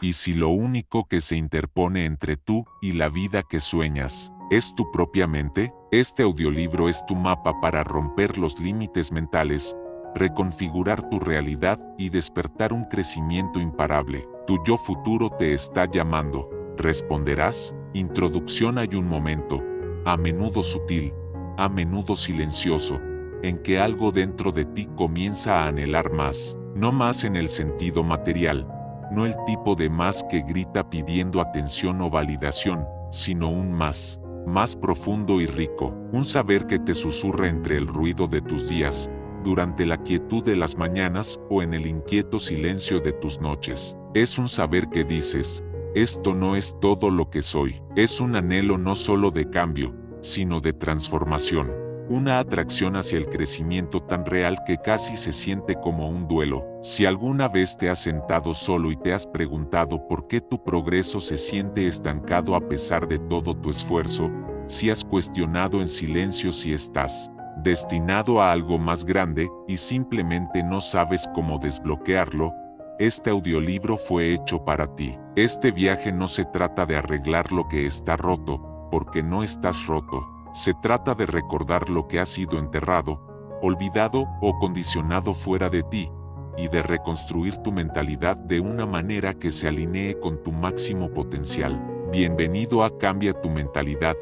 Y si lo único que se interpone entre tú y la vida que sueñas es tu propia mente, este audiolibro es tu mapa para romper los límites mentales, reconfigurar tu realidad y despertar un crecimiento imparable. Tu yo futuro te está llamando. ¿Responderás? Introducción. Hay un momento, a menudo sutil, a menudo silencioso, en que algo dentro de ti comienza a anhelar más, no más en el sentido material, no el tipo de más que grita pidiendo atención o validación, sino un más profundo y rico, un saber que te susurra entre el ruido de tus días, durante la quietud de las mañanas o en el inquieto silencio de tus noches. Es un saber que dices, esto no es todo lo que soy, es un anhelo no solo de cambio, sino de transformación, una atracción hacia el crecimiento tan real que casi se siente como un duelo. Si alguna vez te has sentado solo y te has preguntado por qué tu progreso se siente estancado a pesar de todo tu esfuerzo, si has cuestionado en silencio si estás destinado a algo más grande y simplemente no sabes cómo desbloquearlo, este audiolibro fue hecho para ti. Este viaje no se trata de arreglar lo que está roto, porque no estás roto. Se trata de recordar lo que ha sido enterrado, olvidado o condicionado fuera de ti, y de reconstruir tu mentalidad de una manera que se alinee con tu máximo potencial. Bienvenido a Cambia tu mentalidad,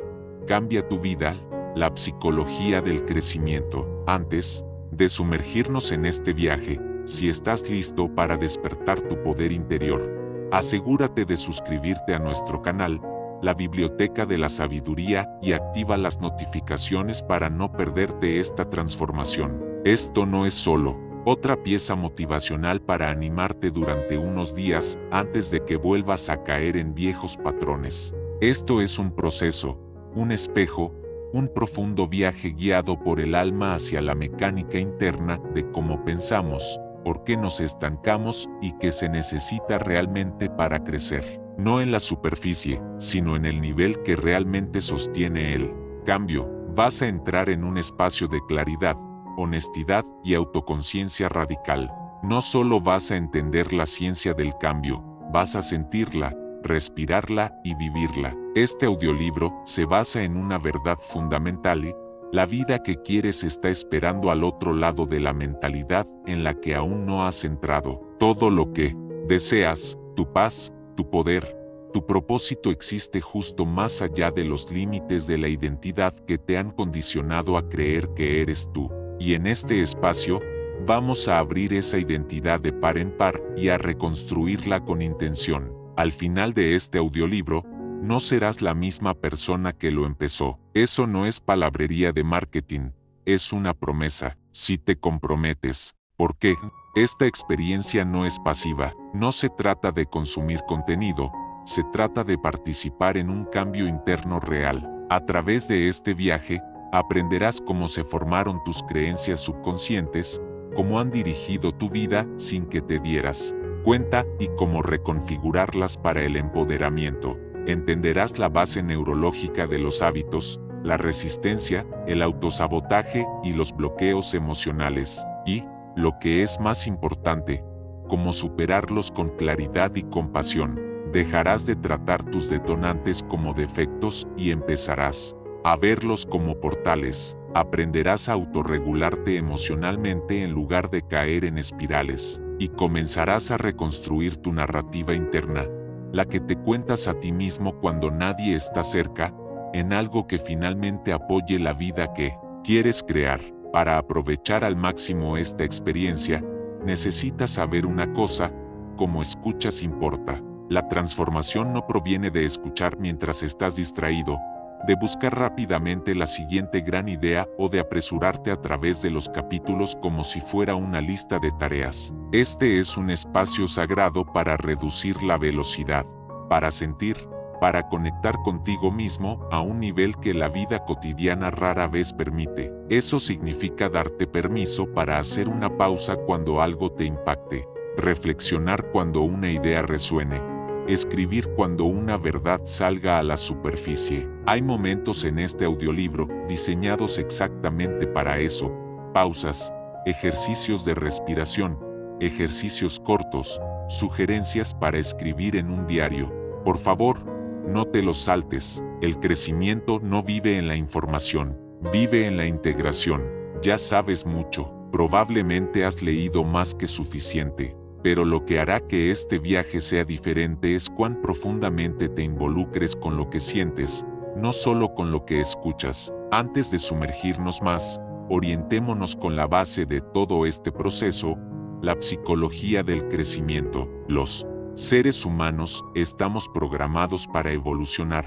cambia tu vida, la psicología del crecimiento. Antes de sumergirnos en este viaje, si estás listo para despertar tu poder interior, asegúrate de suscribirte a nuestro canal, la Biblioteca de la Sabiduría, y activa las notificaciones para no perderte esta transformación. Esto no es solo otra pieza motivacional para animarte durante unos días antes de que vuelvas a caer en viejos patrones. Esto es un proceso, un espejo, un profundo viaje guiado por el alma hacia la mecánica interna de cómo pensamos, por qué nos estancamos y qué se necesita realmente para crecer. No en la superficie, sino en el nivel que realmente sostiene el cambio. Vas a entrar en un espacio de claridad, honestidad y autoconciencia radical. No solo vas a entender la ciencia del cambio, vas a sentirla, respirarla y vivirla. Este audiolibro se basa en una verdad fundamental: la vida que quieres está esperando al otro lado de la mentalidad en la que aún no has entrado. Todo lo que deseas, tu paz, tu poder, tu propósito existe justo más allá de los límites de la identidad que te han condicionado a creer que eres tú. Y en este espacio, vamos a abrir esa identidad de par en par y a reconstruirla con intención. Al final de este audiolibro, no serás la misma persona que lo empezó. Eso no es palabrería de marketing, es una promesa. Si te comprometes, ¿por qué? Esta experiencia no es pasiva, no se trata de consumir contenido, se trata de participar en un cambio interno real. A través de este viaje, aprenderás cómo se formaron tus creencias subconscientes, cómo han dirigido tu vida sin que te dieras cuenta y cómo reconfigurarlas para el empoderamiento. Entenderás la base neurológica de los hábitos, la resistencia, el autosabotaje y los bloqueos emocionales, y, lo que es más importante, cómo superarlos con claridad y compasión. Dejarás de tratar tus detonantes como defectos y empezarás a verlos como portales. Aprenderás a autorregularte emocionalmente en lugar de caer en espirales, y comenzarás a reconstruir tu narrativa interna, la que te cuentas a ti mismo cuando nadie está cerca, en algo que finalmente apoye la vida que quieres crear. Para aprovechar al máximo esta experiencia, necesitas saber una cosa: cómo escuchas importa. La transformación no proviene de escuchar mientras estás distraído, de buscar rápidamente la siguiente gran idea o de apresurarte a través de los capítulos como si fuera una lista de tareas. Este es un espacio sagrado para reducir la velocidad, para sentir, para conectar contigo mismo a un nivel que la vida cotidiana rara vez permite. Eso significa darte permiso para hacer una pausa cuando algo te impacte, reflexionar cuando una idea resuene, escribir cuando una verdad salga a la superficie. Hay momentos en este audiolibro diseñados exactamente para eso: pausas, ejercicios de respiración, ejercicios cortos, sugerencias para escribir en un diario. Por favor, no te los saltes. El crecimiento no vive en la información, vive en la integración. Ya sabes mucho, probablemente has leído más que suficiente, pero lo que hará que este viaje sea diferente es cuán profundamente te involucres con lo que sientes, no solo con lo que escuchas. Antes de sumergirnos más, orientémonos con la base de todo este proceso, la psicología del crecimiento. Los seres humanos estamos programados para evolucionar,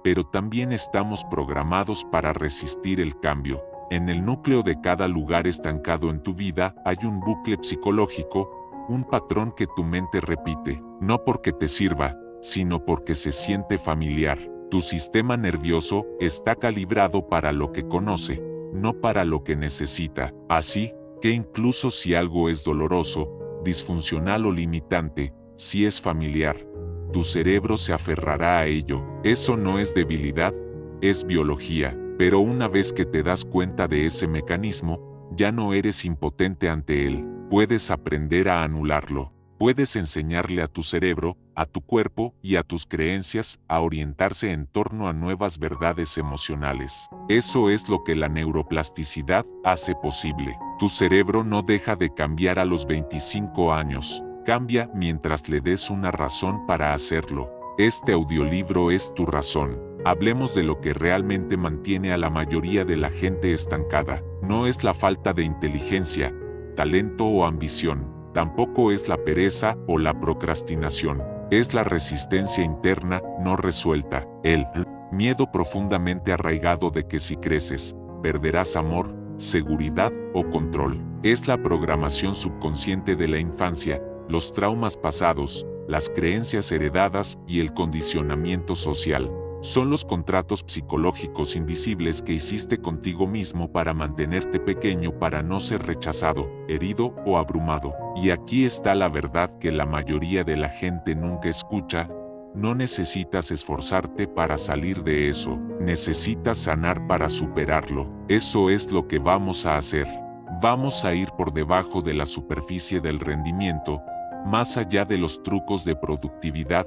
pero también estamos programados para resistir el cambio. En el núcleo de cada lugar estancado en tu vida hay un bucle psicológico, un patrón que tu mente repite, no porque te sirva, sino porque se siente familiar. Tu sistema nervioso está calibrado para lo que conoce, no para lo que necesita. Así que incluso si algo es doloroso, disfuncional o limitante, si es familiar, tu cerebro se aferrará a ello. Eso no es debilidad, es biología. Pero una vez que te das cuenta de ese mecanismo, ya no eres impotente ante él. Puedes aprender a anularlo. Puedes enseñarle a tu cerebro, a tu cuerpo y a tus creencias a orientarse en torno a nuevas verdades emocionales. Eso es lo que la neuroplasticidad hace posible. Tu cerebro no deja de cambiar a los 25 años. Cambia mientras le des una razón para hacerlo. Este audiolibro es tu razón. Hablemos de lo que realmente mantiene a la mayoría de la gente estancada. No es la falta de inteligencia, talento o ambición. Tampoco es la pereza o la procrastinación. Es la resistencia interna no resuelta. El miedo profundamente arraigado de que si creces, perderás amor, seguridad o control. Es la programación subconsciente de la infancia, los traumas pasados, las creencias heredadas y el condicionamiento social. Son los contratos psicológicos invisibles que hiciste contigo mismo para mantenerte pequeño, para no ser rechazado, herido o abrumado. Y aquí está la verdad que la mayoría de la gente nunca escucha. No necesitas esforzarte para salir de eso, necesitas sanar para superarlo. Eso es lo que vamos a hacer. Vamos a ir por debajo de la superficie del rendimiento, más allá de los trucos de productividad,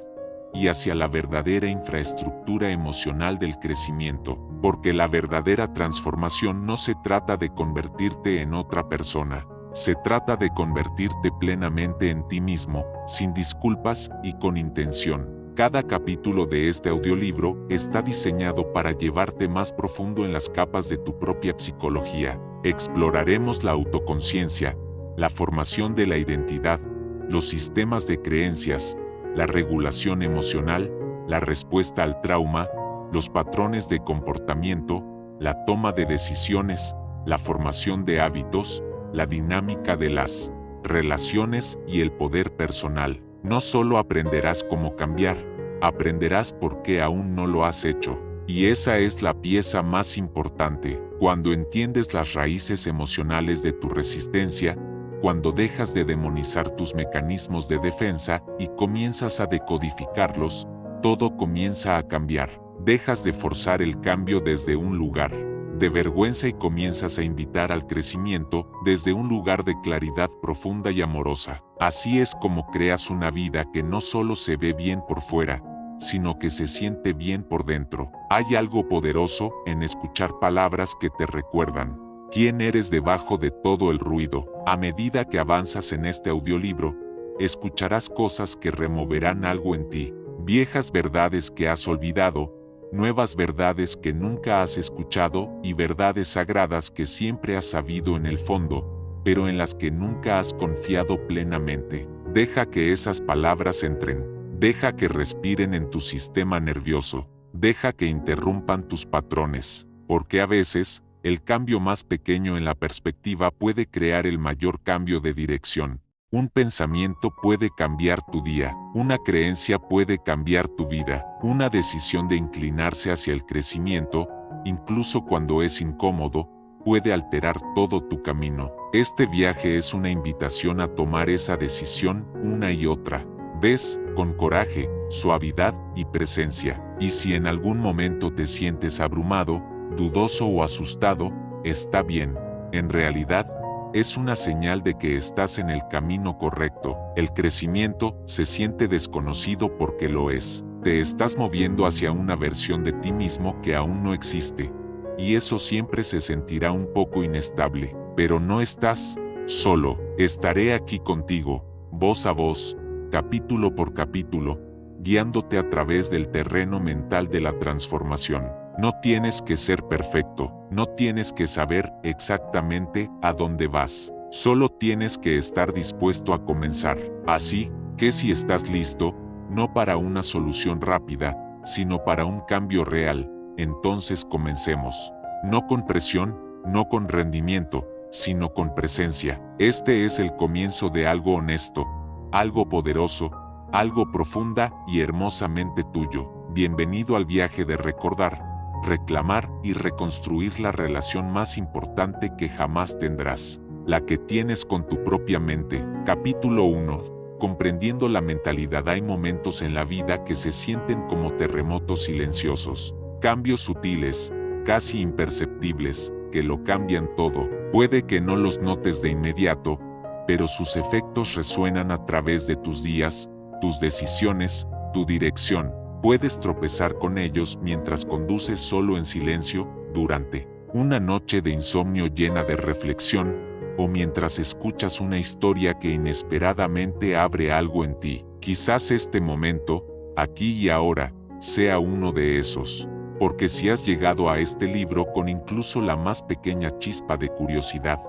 y hacia la verdadera infraestructura emocional del crecimiento, porque la verdadera transformación no se trata de convertirte en otra persona, se trata de convertirte plenamente en ti mismo, sin disculpas y con intención. Cada capítulo de este audiolibro está diseñado para llevarte más profundo en las capas de tu propia psicología. Exploraremos la autoconciencia, la formación de la identidad, los sistemas de creencias, la regulación emocional, la respuesta al trauma, los patrones de comportamiento, la toma de decisiones, la formación de hábitos, la dinámica de las relaciones y el poder personal. No solo aprenderás cómo cambiar, aprenderás por qué aún no lo has hecho. Y esa es la pieza más importante. Cuando entiendes las raíces emocionales de tu resistencia, cuando dejas de demonizar tus mecanismos de defensa y comienzas a decodificarlos, todo comienza a cambiar. Dejas de forzar el cambio desde un lugar de vergüenza y comienzas a invitar al crecimiento desde un lugar de claridad profunda y amorosa. Así es como creas una vida que no solo se ve bien por fuera, sino que se siente bien por dentro. Hay algo poderoso en escuchar palabras que te recuerdan quién eres debajo de todo el ruido. A medida que avanzas en este audiolibro, escucharás cosas que removerán algo en ti, viejas verdades que has olvidado, nuevas verdades que nunca has escuchado y verdades sagradas que siempre has sabido en el fondo, pero en las que nunca has confiado plenamente. Deja que esas palabras entren, deja que respiren en tu sistema nervioso, deja que interrumpan tus patrones, porque a veces, el cambio más pequeño en la perspectiva puede crear el mayor cambio de dirección. Un pensamiento puede cambiar tu día, una creencia puede cambiar tu vida, una decisión de inclinarse hacia el crecimiento, incluso cuando es incómodo, puede alterar todo tu camino. Este viaje es una invitación a tomar esa decisión una y otra vez, con coraje, suavidad y presencia. Y si en algún momento te sientes abrumado, dudoso o asustado, está bien. En realidad, es una señal de que estás en el camino correcto. El crecimiento se siente desconocido porque lo es. Te estás moviendo hacia una versión de ti mismo que aún no existe. Y eso siempre se sentirá un poco inestable. Pero no estás solo. Estaré aquí contigo, voz a voz, capítulo por capítulo, guiándote a través del terreno mental de la transformación. No tienes que ser perfecto, no tienes que saber exactamente a dónde vas. Solo tienes que estar dispuesto a comenzar. Así que si estás listo, no para una solución rápida, sino para un cambio real, entonces comencemos. No con presión, no con rendimiento, sino con presencia. Este es el comienzo de algo honesto, algo poderoso, algo profunda y hermosamente tuyo. Bienvenido al viaje de recordar, reclamar y reconstruir la relación más importante que jamás tendrás, la que tienes con tu propia mente. Capítulo 1. Comprendiendo la mentalidad. Hay momentos en la vida que se sienten como terremotos silenciosos, cambios sutiles, casi imperceptibles, que lo cambian todo. Puede que no los notes de inmediato, pero sus efectos resuenan a través de tus días, tus decisiones, tu dirección. Puedes tropezar con ellos mientras conduces solo en silencio, durante una noche de insomnio llena de reflexión, o mientras escuchas una historia que inesperadamente abre algo en ti. Quizás este momento, aquí y ahora, sea uno de esos. Porque si has llegado a este libro con incluso la más pequeña chispa de curiosidad,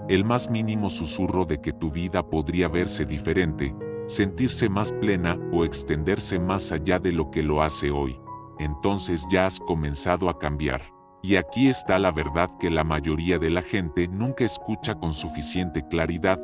el más mínimo susurro de que tu vida podría verse diferente, sentirse más plena o extenderse más allá de lo que lo hace hoy, entonces ya has comenzado a cambiar. Y aquí está la verdad que la mayoría de la gente nunca escucha con suficiente claridad.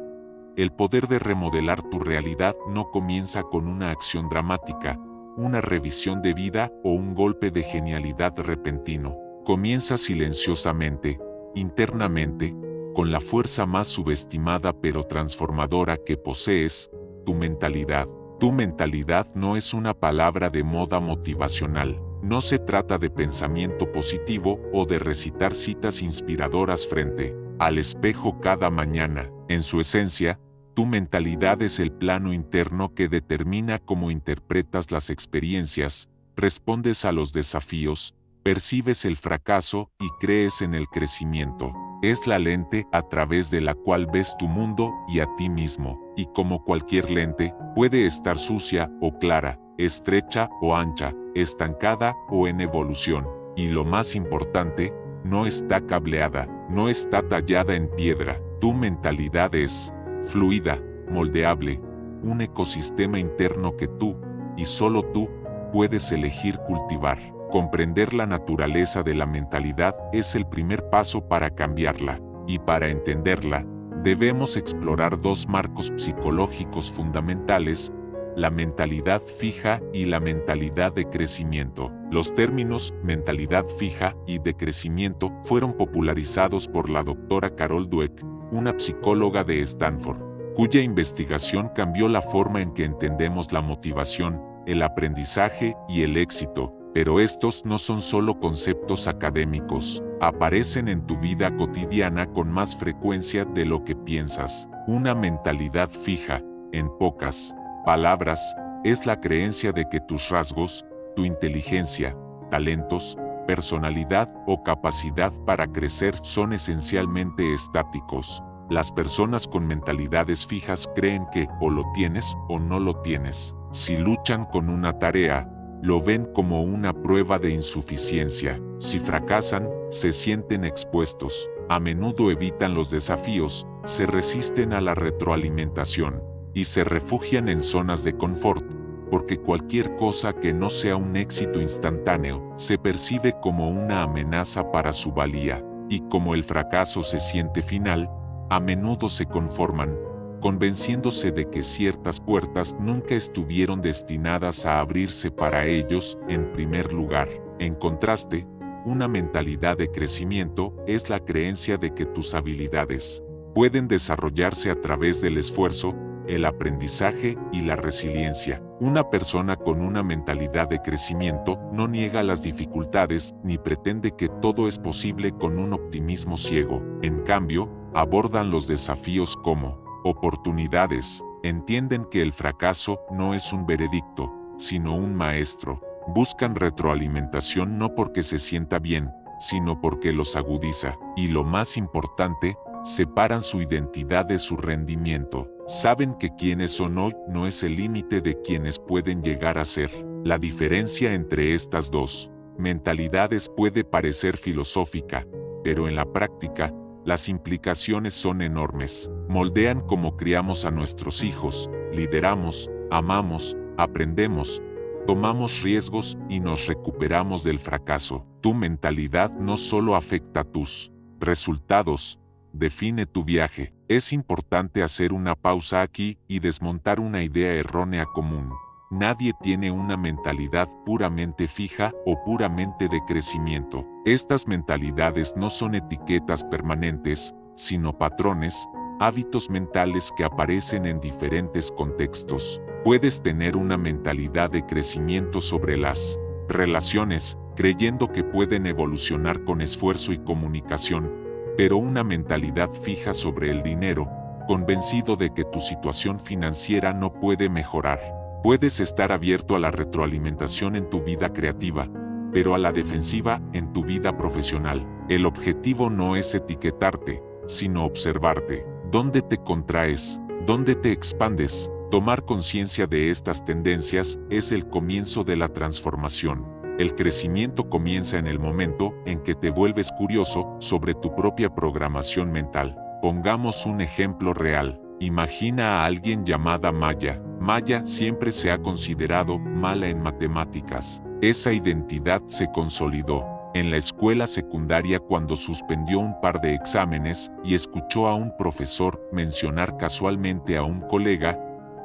El poder de remodelar tu realidad no comienza con una acción dramática, una revisión de vida o un golpe de genialidad repentino. Comienza silenciosamente, internamente, con la fuerza más subestimada pero transformadora que posees, tu mentalidad. Tu mentalidad no es una palabra de moda motivacional. No se trata de pensamiento positivo o de recitar citas inspiradoras frente al espejo cada mañana. En su esencia, tu mentalidad es el plano interno que determina cómo interpretas las experiencias, respondes a los desafíos, percibes el fracaso y crees en el crecimiento. Es la lente a través de la cual ves tu mundo y a ti mismo, y como cualquier lente, puede estar sucia o clara, estrecha o ancha, estancada o en evolución. Y lo más importante, no está cableada, no está tallada en piedra. Tu mentalidad es fluida, moldeable, un ecosistema interno que tú, y solo tú, puedes elegir cultivar. Comprender la naturaleza de la mentalidad es el primer paso para cambiarla, y para entenderla, debemos explorar dos marcos psicológicos fundamentales: la mentalidad fija y la mentalidad de crecimiento. Los términos mentalidad fija y de crecimiento fueron popularizados por la doctora Carol Dweck, una psicóloga de Stanford, cuya investigación cambió la forma en que entendemos la motivación, el aprendizaje y el éxito. Pero estos no son solo conceptos académicos, aparecen en tu vida cotidiana con más frecuencia de lo que piensas. Una mentalidad fija, en pocas palabras, es la creencia de que tus rasgos, tu inteligencia, talentos, personalidad o capacidad para crecer son esencialmente estáticos. Las personas con mentalidades fijas creen que o lo tienes o no lo tienes. Si luchan con una tarea, lo ven como una prueba de insuficiencia. Si fracasan, se sienten expuestos. A menudo evitan los desafíos, se resisten a la retroalimentación y se refugian en zonas de confort, porque cualquier cosa que no sea un éxito instantáneo se percibe como una amenaza para su valía. Y como el fracaso se siente final, a menudo se conforman, convenciéndose de que ciertas puertas nunca estuvieron destinadas a abrirse para ellos en primer lugar. En contraste, una mentalidad de crecimiento es la creencia de que tus habilidades pueden desarrollarse a través del esfuerzo, el aprendizaje y la resiliencia. Una persona con una mentalidad de crecimiento no niega las dificultades ni pretende que todo es posible con un optimismo ciego. En cambio, abordan los desafíos como oportunidades, entienden que el fracaso no es un veredicto, sino un maestro. Buscan retroalimentación no porque se sienta bien, sino porque los agudiza. Y lo más importante, separan su identidad de su rendimiento. Saben que quienes son hoy no es el límite de quienes pueden llegar a ser. La diferencia entre estas dos mentalidades puede parecer filosófica, pero en la práctica, las implicaciones son enormes. Moldean cómo criamos a nuestros hijos, lideramos, amamos, aprendemos, tomamos riesgos y nos recuperamos del fracaso. Tu mentalidad no solo afecta tus resultados, define tu viaje. Es importante hacer una pausa aquí y desmontar una idea errónea común. Nadie tiene una mentalidad puramente fija o puramente de crecimiento. Estas mentalidades no son etiquetas permanentes, sino patrones, hábitos mentales que aparecen en diferentes contextos. Puedes tener una mentalidad de crecimiento sobre las relaciones, creyendo que pueden evolucionar con esfuerzo y comunicación, pero una mentalidad fija sobre el dinero, convencido de que tu situación financiera no puede mejorar. Puedes estar abierto a la retroalimentación en tu vida creativa, pero a la defensiva en tu vida profesional. El objetivo no es etiquetarte, sino observarte. ¿Dónde te contraes? ¿Dónde te expandes? Tomar conciencia de estas tendencias es el comienzo de la transformación. El crecimiento comienza en el momento en que te vuelves curioso sobre tu propia programación mental. Pongamos un ejemplo real. Imagina a alguien llamada Maya. Maya siempre se ha considerado mala en matemáticas. Esa identidad se consolidó en la escuela secundaria cuando suspendió un par de exámenes y escuchó a un profesor mencionar casualmente a un colega.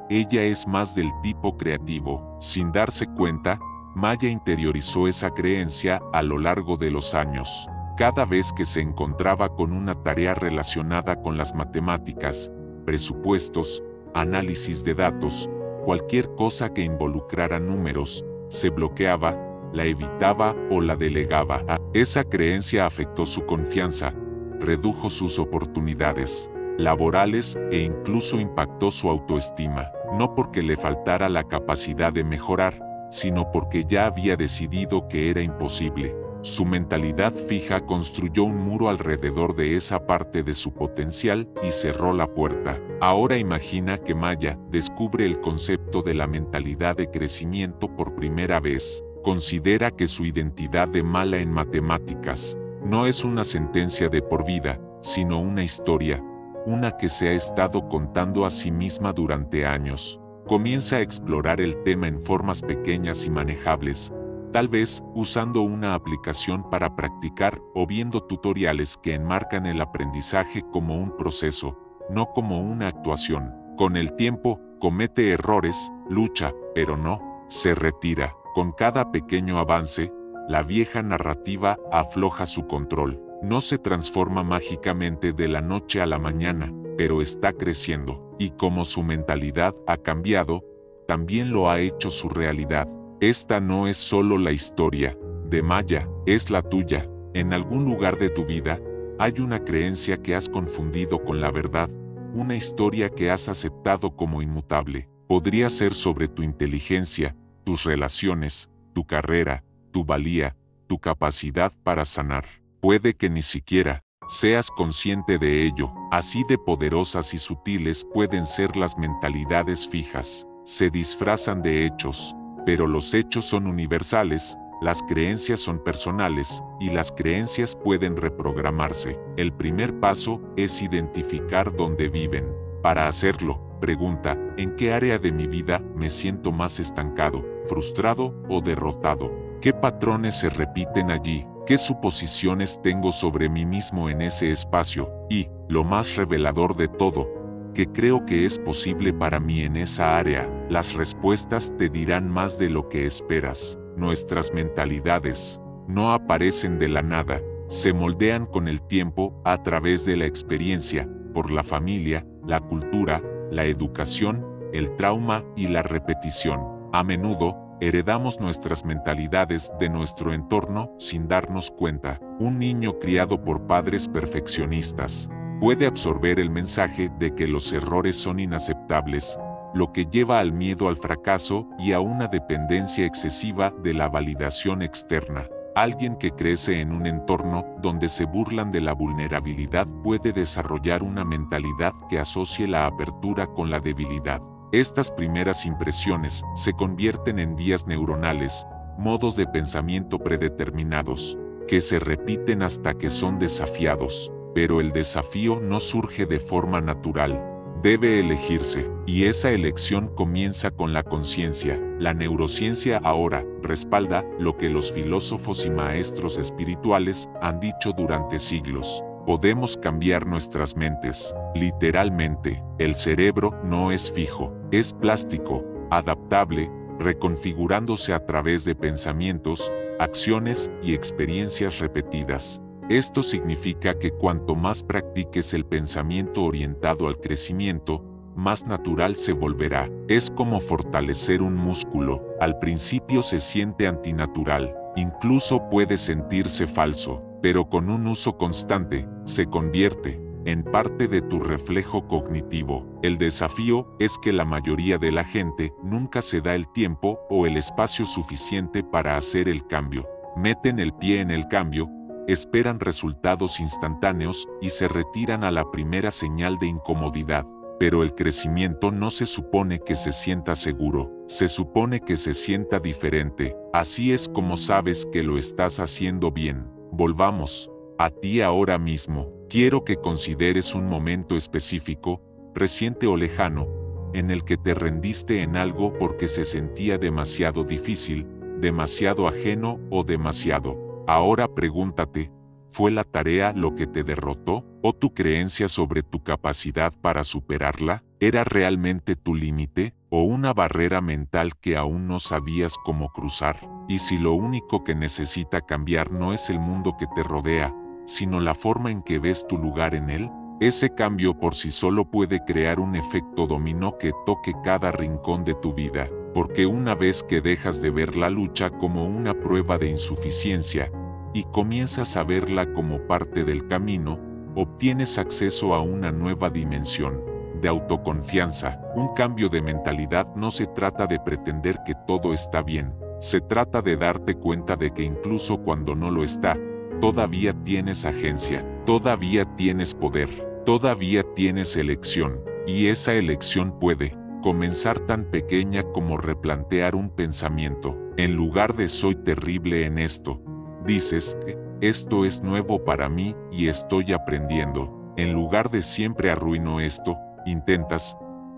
Ella es más del tipo creativo. Sin darse cuenta, Maya interiorizó esa creencia a lo largo de los años. Cada vez que se encontraba con una tarea relacionada con las matemáticas, presupuestos, análisis de datos, cualquier cosa que involucrara números, se bloqueaba, la evitaba o la delegaba. Esa creencia afectó su confianza, redujo sus oportunidades laborales e incluso impactó su autoestima, no porque le faltara la capacidad de mejorar, sino porque ya había decidido que era imposible. Su mentalidad fija construyó un muro alrededor de esa parte de su potencial y cerró la puerta. Ahora imagina que Maya descubre el concepto de la mentalidad de crecimiento por primera vez. Considera que su identidad de mala en matemáticas no es una sentencia de por vida, sino una historia, una que se ha estado contando a sí misma durante años. Comienza a explorar el tema en formas pequeñas y manejables, tal vez usando una aplicación para practicar o viendo tutoriales que enmarcan el aprendizaje como un proceso, no como una actuación. Con el tiempo, comete errores, lucha, pero no se retira. Con cada pequeño avance, la vieja narrativa afloja su control. No se transforma mágicamente de la noche a la mañana, pero está creciendo. Y como su mentalidad ha cambiado, también lo ha hecho su realidad. Esta no es solo la historia de Maya, es la tuya. En algún lugar de tu vida, hay una creencia que has confundido con la verdad, una historia que has aceptado como inmutable. Podría ser sobre tu inteligencia, tus relaciones, tu carrera, tu valía, tu capacidad para sanar. Puede que ni siquiera seas consciente de ello. Así de poderosas y sutiles pueden ser las mentalidades fijas. Se disfrazan de hechos, pero los hechos son universales, las creencias son personales, y las creencias pueden reprogramarse. El primer paso es identificar dónde viven. Para hacerlo, pregunta, ¿en qué área de mi vida me siento más estancado, frustrado o derrotado? ¿Qué patrones se repiten allí? ¿Qué suposiciones tengo sobre mí mismo en ese espacio? Y, lo más revelador de todo, ¿qué creo que es posible para mí en esa área? Las respuestas te dirán más de lo que esperas. Nuestras mentalidades no aparecen de la nada, se moldean con el tiempo a través de la experiencia, por la familia, la cultura, la educación, el trauma y la repetición. A menudo, heredamos nuestras mentalidades de nuestro entorno sin darnos cuenta. Un niño criado por padres perfeccionistas Puede absorber el mensaje de que los errores son inaceptables, lo que lleva al miedo al fracaso y a una dependencia excesiva de la validación externa. Alguien que crece en un entorno donde se burlan de la vulnerabilidad puede desarrollar una mentalidad que asocie la apertura con la debilidad. Estas primeras impresiones se convierten en vías neuronales, modos de pensamiento predeterminados, que se repiten hasta que son desafiados. Pero el desafío no surge de forma natural. Debe elegirse, y esa elección comienza con la conciencia. La neurociencia ahora respalda lo que los filósofos y maestros espirituales han dicho durante siglos. Podemos cambiar nuestras mentes. Literalmente, el cerebro no es fijo, es plástico, adaptable, reconfigurándose a través de pensamientos, acciones y experiencias repetidas. Esto significa que cuanto más practiques el pensamiento orientado al crecimiento, más natural se volverá. Es como fortalecer un músculo. Al principio se siente antinatural, incluso puede sentirse falso, pero con un uso constante, se convierte en parte de tu reflejo cognitivo. El desafío es que la mayoría de la gente nunca se da el tiempo o el espacio suficiente para hacer el cambio. Meten el pie en el cambio, esperan resultados instantáneos y se retiran a la primera señal de incomodidad. Pero el crecimiento no se supone que se sienta seguro, se supone que se sienta diferente. Así es como sabes que lo estás haciendo bien. Volvamos a ti ahora mismo. Quiero que consideres un momento específico, reciente o lejano, en el que te rendiste en algo porque se sentía demasiado difícil, demasiado ajeno o demasiado. Ahora pregúntate, ¿fue la tarea lo que te derrotó? ¿O tu creencia sobre tu capacidad para superarla? ¿Era realmente tu límite? ¿O una barrera mental que aún no sabías cómo cruzar? Y si lo único que necesita cambiar no es el mundo que te rodea, sino la forma en que ves tu lugar en él, ese cambio por sí solo puede crear un efecto dominó que toque cada rincón de tu vida. Porque una vez que dejas de ver la lucha como una prueba de insuficiencia y comienzas a verla como parte del camino, obtienes acceso a una nueva dimensión de autoconfianza. Un cambio de mentalidad no se trata de pretender que todo está bien, se trata de darte cuenta de que incluso cuando no lo está, todavía tienes agencia, todavía tienes poder, todavía tienes elección, y esa elección puede comenzar tan pequeña como replantear un pensamiento. En lugar de soy terrible en esto, dices, esto es nuevo para mí y estoy aprendiendo. En lugar de siempre arruino esto, intentas,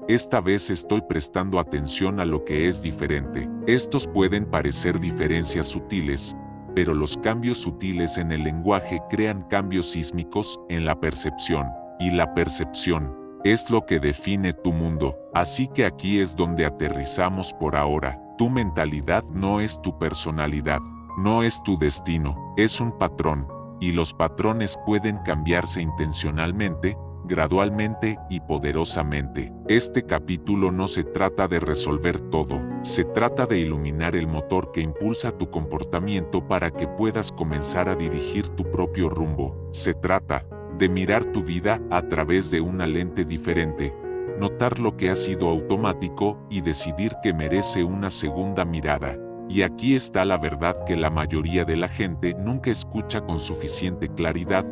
esta vez estoy prestando atención a lo que es diferente. Estos pueden parecer diferencias sutiles, pero los cambios sutiles en el lenguaje crean cambios sísmicos en la percepción, y la percepción es lo que define tu mundo. Así que aquí es donde aterrizamos por ahora. Tu mentalidad no es tu personalidad, no es tu destino, es un patrón, y los patrones pueden cambiarse intencionalmente, gradualmente y poderosamente. Este capítulo no se trata de resolver todo, se trata de iluminar el motor que impulsa tu comportamiento para que puedas comenzar a dirigir tu propio rumbo. Se trata de mirar tu vida a través de una lente diferente, notar lo que ha sido automático y decidir que merece una segunda mirada. Y aquí está la verdad que la mayoría de la gente nunca escucha con suficiente claridad.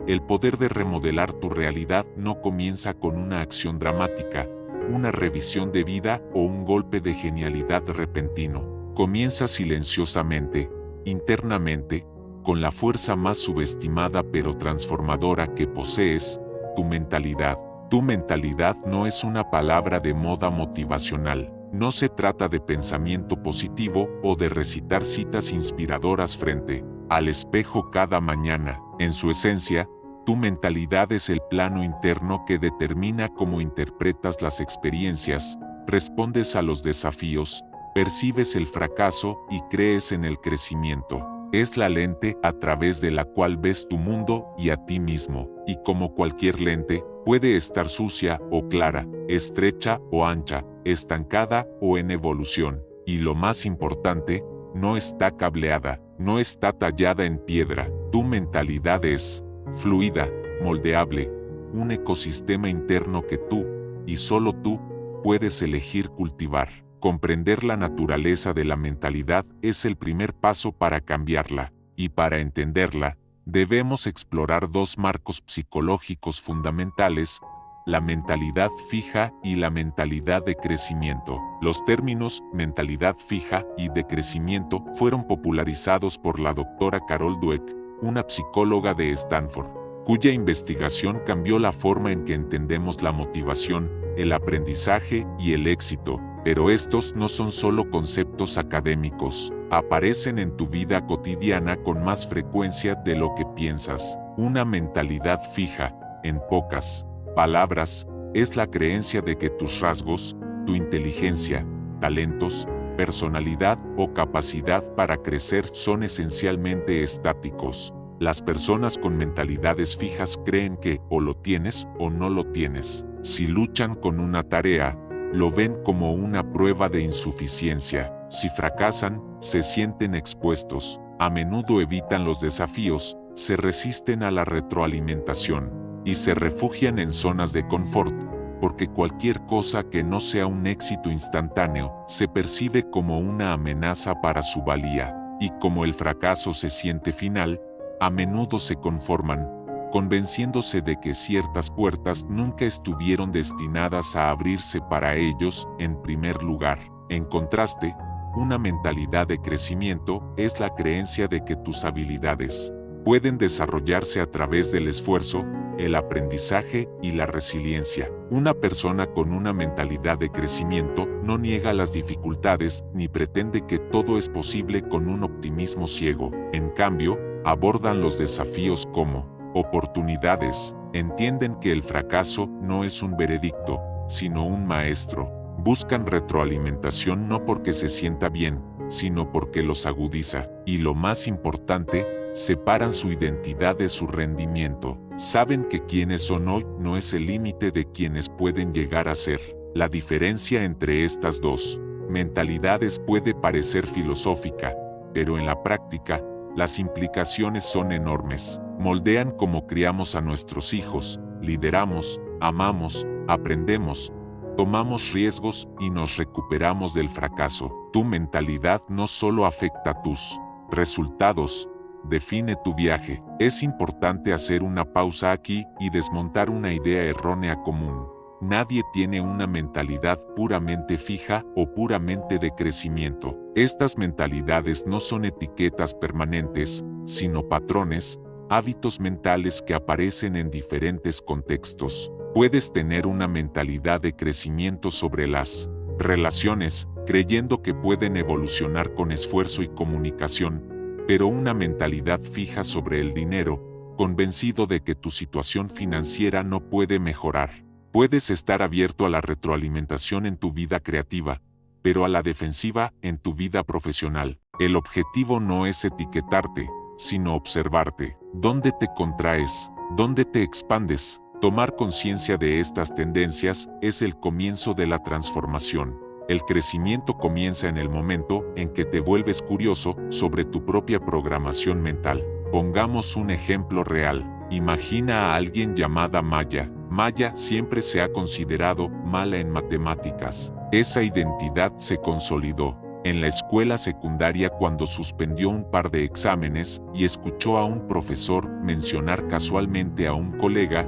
El poder de remodelar tu realidad no comienza con una acción dramática, una revisión de vida o un golpe de genialidad repentino. Comienza silenciosamente, internamente, con la fuerza más subestimada pero transformadora que posees, tu mentalidad. Tu mentalidad no es una palabra de moda motivacional. No se trata de pensamiento positivo o de recitar citas inspiradoras frente al espejo cada mañana. En su esencia, tu mentalidad es el plano interno que determina cómo interpretas las experiencias, respondes a los desafíos, percibes el fracaso y crees en el crecimiento. Es la lente a través de la cual ves tu mundo y a ti mismo, y como cualquier lente, puede estar sucia o clara, estrecha o ancha, estancada o en evolución, y lo más importante, no está cableada, no está tallada en piedra. Tu mentalidad es fluida, moldeable, un ecosistema interno que tú, y solo tú, puedes elegir cultivar. Comprender la naturaleza de la mentalidad es el primer paso para cambiarla, y para entenderla, debemos explorar dos marcos psicológicos fundamentales: la mentalidad fija y la mentalidad de crecimiento. Los términos mentalidad fija y de crecimiento fueron popularizados por la doctora Carol Dweck, una psicóloga de Stanford, cuya investigación cambió la forma en que entendemos la motivación, el aprendizaje y el éxito. Pero estos no son solo conceptos académicos, aparecen en tu vida cotidiana con más frecuencia de lo que piensas. Una mentalidad fija, en pocas palabras, es la creencia de que tus rasgos, tu inteligencia, talentos, personalidad o capacidad para crecer son esencialmente estáticos. Las personas con mentalidades fijas creen que o lo tienes o no lo tienes. Si luchan con una tarea, lo ven como una prueba de insuficiencia. Si fracasan, se sienten expuestos. A menudo evitan los desafíos, se resisten a la retroalimentación y se refugian en zonas de confort, porque cualquier cosa que no sea un éxito instantáneo se percibe como una amenaza para su valía. Y como el fracaso se siente final, a menudo se conforman, convenciéndose de que ciertas puertas nunca estuvieron destinadas a abrirse para ellos en primer lugar. En contraste, una mentalidad de crecimiento es la creencia de que tus habilidades pueden desarrollarse a través del esfuerzo, el aprendizaje y la resiliencia. Una persona con una mentalidad de crecimiento no niega las dificultades ni pretende que todo es posible con un optimismo ciego. En cambio, abordan los desafíos como oportunidades, entienden que el fracaso no es un veredicto, sino un maestro. Buscan retroalimentación no porque se sienta bien, sino porque los agudiza. Y lo más importante, separan su identidad de su rendimiento. Saben que quienes son hoy no es el límite de quienes pueden llegar a ser. La diferencia entre estas dos mentalidades puede parecer filosófica, pero en la práctica, las implicaciones son enormes. Moldean cómo criamos a nuestros hijos, lideramos, amamos, aprendemos, tomamos riesgos y nos recuperamos del fracaso. Tu mentalidad no solo afecta tus resultados, define tu viaje. Es importante hacer una pausa aquí y desmontar una idea errónea común. Nadie tiene una mentalidad puramente fija o puramente de crecimiento. Estas mentalidades no son etiquetas permanentes, sino patrones, hábitos mentales que aparecen en diferentes contextos. Puedes tener una mentalidad de crecimiento sobre las relaciones, creyendo que pueden evolucionar con esfuerzo y comunicación, pero una mentalidad fija sobre el dinero, convencido de que tu situación financiera no puede mejorar. Puedes estar abierto a la retroalimentación en tu vida creativa, pero a la defensiva en tu vida profesional. El objetivo no es etiquetarte, sino observarte. ¿Dónde te contraes? ¿Dónde te expandes? Tomar conciencia de estas tendencias es el comienzo de la transformación. El crecimiento comienza en el momento en que te vuelves curioso sobre tu propia programación mental. Pongamos un ejemplo real. Imagina a alguien llamada Maya. Maya siempre se ha considerado mala en matemáticas. Esa identidad se consolidó en la escuela secundaria cuando suspendió un par de exámenes y escuchó a un profesor mencionar casualmente a un colega: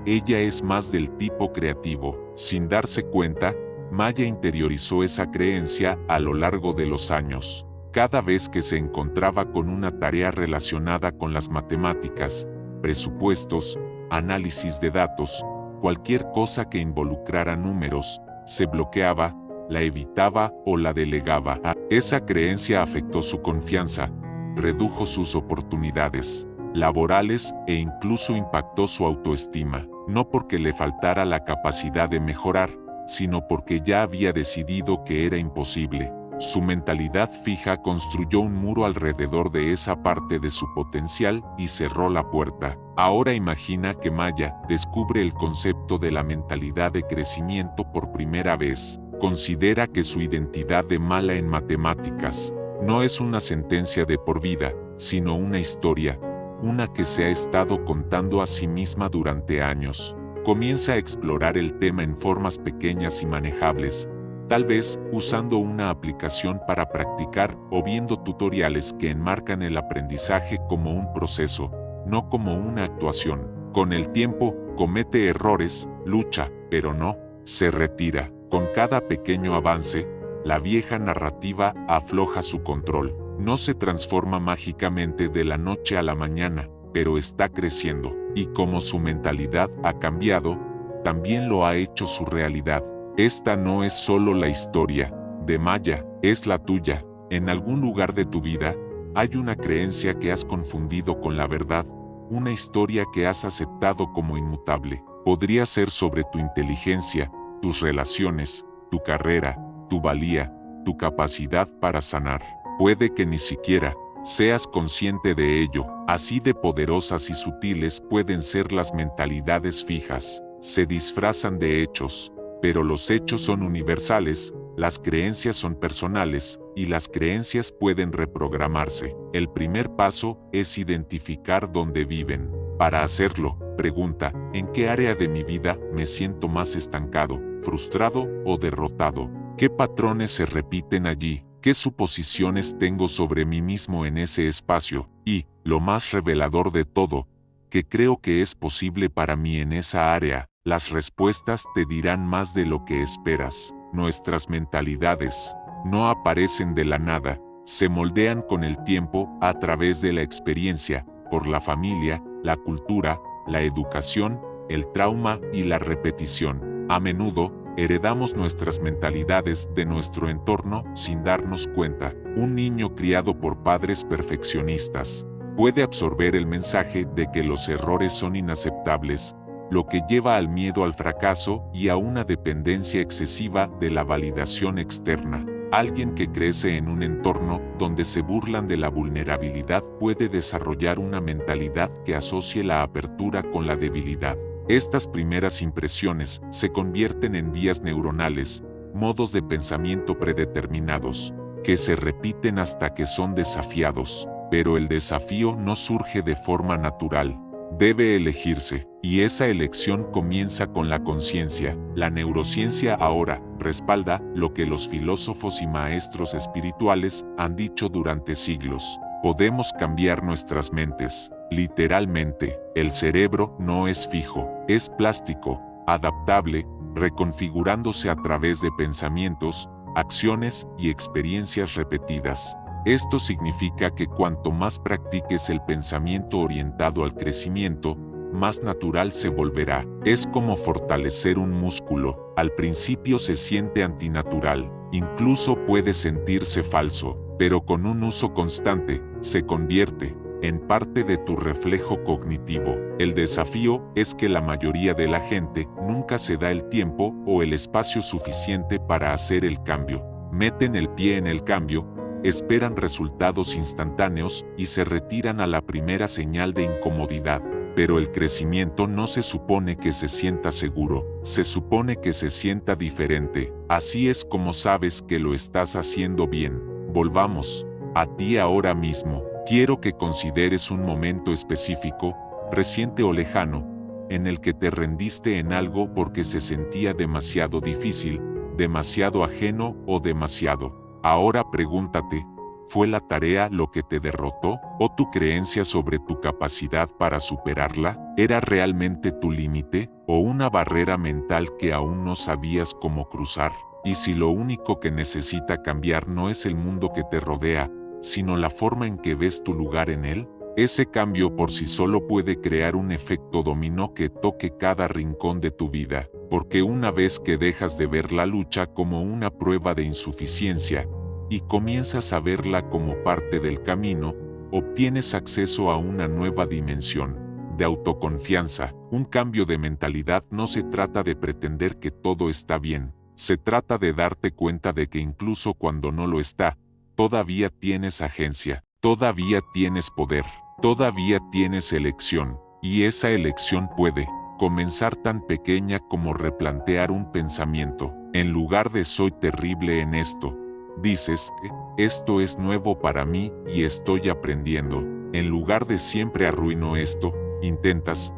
ella es más del tipo creativo. Sin darse cuenta, Maya interiorizó esa creencia a lo largo de los años. Cada vez que se encontraba con una tarea relacionada con las matemáticas, presupuestos, análisis de datos, cualquier cosa que involucrara números, se bloqueaba, la evitaba o la delegaba. Esa creencia afectó su confianza, redujo sus oportunidades laborales e incluso impactó su autoestima, no porque le faltara la capacidad de mejorar, sino porque ya había decidido que era imposible. Su mentalidad fija construyó un muro alrededor de esa parte de su potencial y cerró la puerta. Ahora imagina que Maya descubre el concepto de la mentalidad de crecimiento por primera vez. Considera que su identidad de mala en matemáticas no es una sentencia de por vida, sino una historia, una que se ha estado contando a sí misma durante años. Comienza a explorar el tema en formas pequeñas y manejables, tal vez usando una aplicación para practicar o viendo tutoriales que enmarcan el aprendizaje como un proceso, no como una actuación. Con el tiempo, comete errores, lucha, pero no se retira. Con cada pequeño avance, la vieja narrativa afloja su control. No se transforma mágicamente de la noche a la mañana, pero está creciendo. Y como su mentalidad ha cambiado, también lo ha hecho su realidad. Esta no es solo la historia de Maya, es la tuya. En algún lugar de tu vida, hay una creencia que has confundido con la verdad, una historia que has aceptado como inmutable. Podría ser sobre tu inteligencia, tus relaciones, tu carrera, tu valía, tu capacidad para sanar. Puede que ni siquiera seas consciente de ello. Así de poderosas y sutiles pueden ser las mentalidades fijas. Se disfrazan de hechos, pero los hechos son universales, las creencias son personales, y las creencias pueden reprogramarse. El primer paso es identificar dónde viven. Para hacerlo, pregunta, ¿en qué área de mi vida me siento más estancado, frustrado o derrotado? ¿Qué patrones se repiten allí? ¿Qué suposiciones tengo sobre mí mismo en ese espacio? Y, lo más revelador de todo, ¿qué creo que es posible para mí en esa área? Las respuestas te dirán más de lo que esperas. Nuestras mentalidades no aparecen de la nada, se moldean con el tiempo a través de la experiencia, por la familia, la cultura, la educación, el trauma y la repetición. A menudo, heredamos nuestras mentalidades de nuestro entorno sin darnos cuenta. Un niño criado por padres perfeccionistas puede absorber el mensaje de que los errores son inaceptables, lo que lleva al miedo al fracaso y a una dependencia excesiva de la validación externa. Alguien que crece en un entorno donde se burlan de la vulnerabilidad puede desarrollar una mentalidad que asocie la apertura con la debilidad. Estas primeras impresiones se convierten en vías neuronales, modos de pensamiento predeterminados, que se repiten hasta que son desafiados. Pero el desafío no surge de forma natural. Debe elegirse, y esa elección comienza con la conciencia. La neurociencia ahora respalda lo que los filósofos y maestros espirituales han dicho durante siglos. Podemos cambiar nuestras mentes. Literalmente, el cerebro no es fijo, es plástico, adaptable, reconfigurándose a través de pensamientos, acciones y experiencias repetidas. Esto significa que cuanto más practiques el pensamiento orientado al crecimiento, más natural se volverá. Es como fortalecer un músculo. Al principio se siente antinatural, incluso puede sentirse falso, pero con un uso constante, se convierte en parte de tu reflejo cognitivo. El desafío es que la mayoría de la gente nunca se da el tiempo o el espacio suficiente para hacer el cambio. Meten el pie en el cambio, esperan resultados instantáneos y se retiran a la primera señal de incomodidad. Pero el crecimiento no se supone que se sienta seguro, se supone que se sienta diferente. Así es como sabes que lo estás haciendo bien. Volvamos a ti ahora mismo. Quiero que consideres un momento específico, reciente o lejano, en el que te rendiste en algo porque se sentía demasiado difícil, demasiado ajeno o demasiado. Ahora pregúntate, ¿fue la tarea lo que te derrotó? ¿O tu creencia sobre tu capacidad para superarla? ¿Era realmente tu límite? ¿O una barrera mental que aún no sabías cómo cruzar? Y si lo único que necesita cambiar no es el mundo que te rodea, sino la forma en que ves tu lugar en él, ese cambio por sí solo puede crear un efecto dominó que toque cada rincón de tu vida, porque una vez que dejas de ver la lucha como una prueba de insuficiencia, y comienzas a verla como parte del camino, obtienes acceso a una nueva dimensión de autoconfianza. Un cambio de mentalidad no se trata de pretender que todo está bien, se trata de darte cuenta de que incluso cuando no lo está, todavía tienes agencia, todavía tienes poder, todavía tienes elección, y esa elección puede comenzar tan pequeña como replantear un pensamiento. En lugar de soy terrible en esto, dices, esto es nuevo para mí y estoy aprendiendo. En lugar de siempre arruino esto, intentas,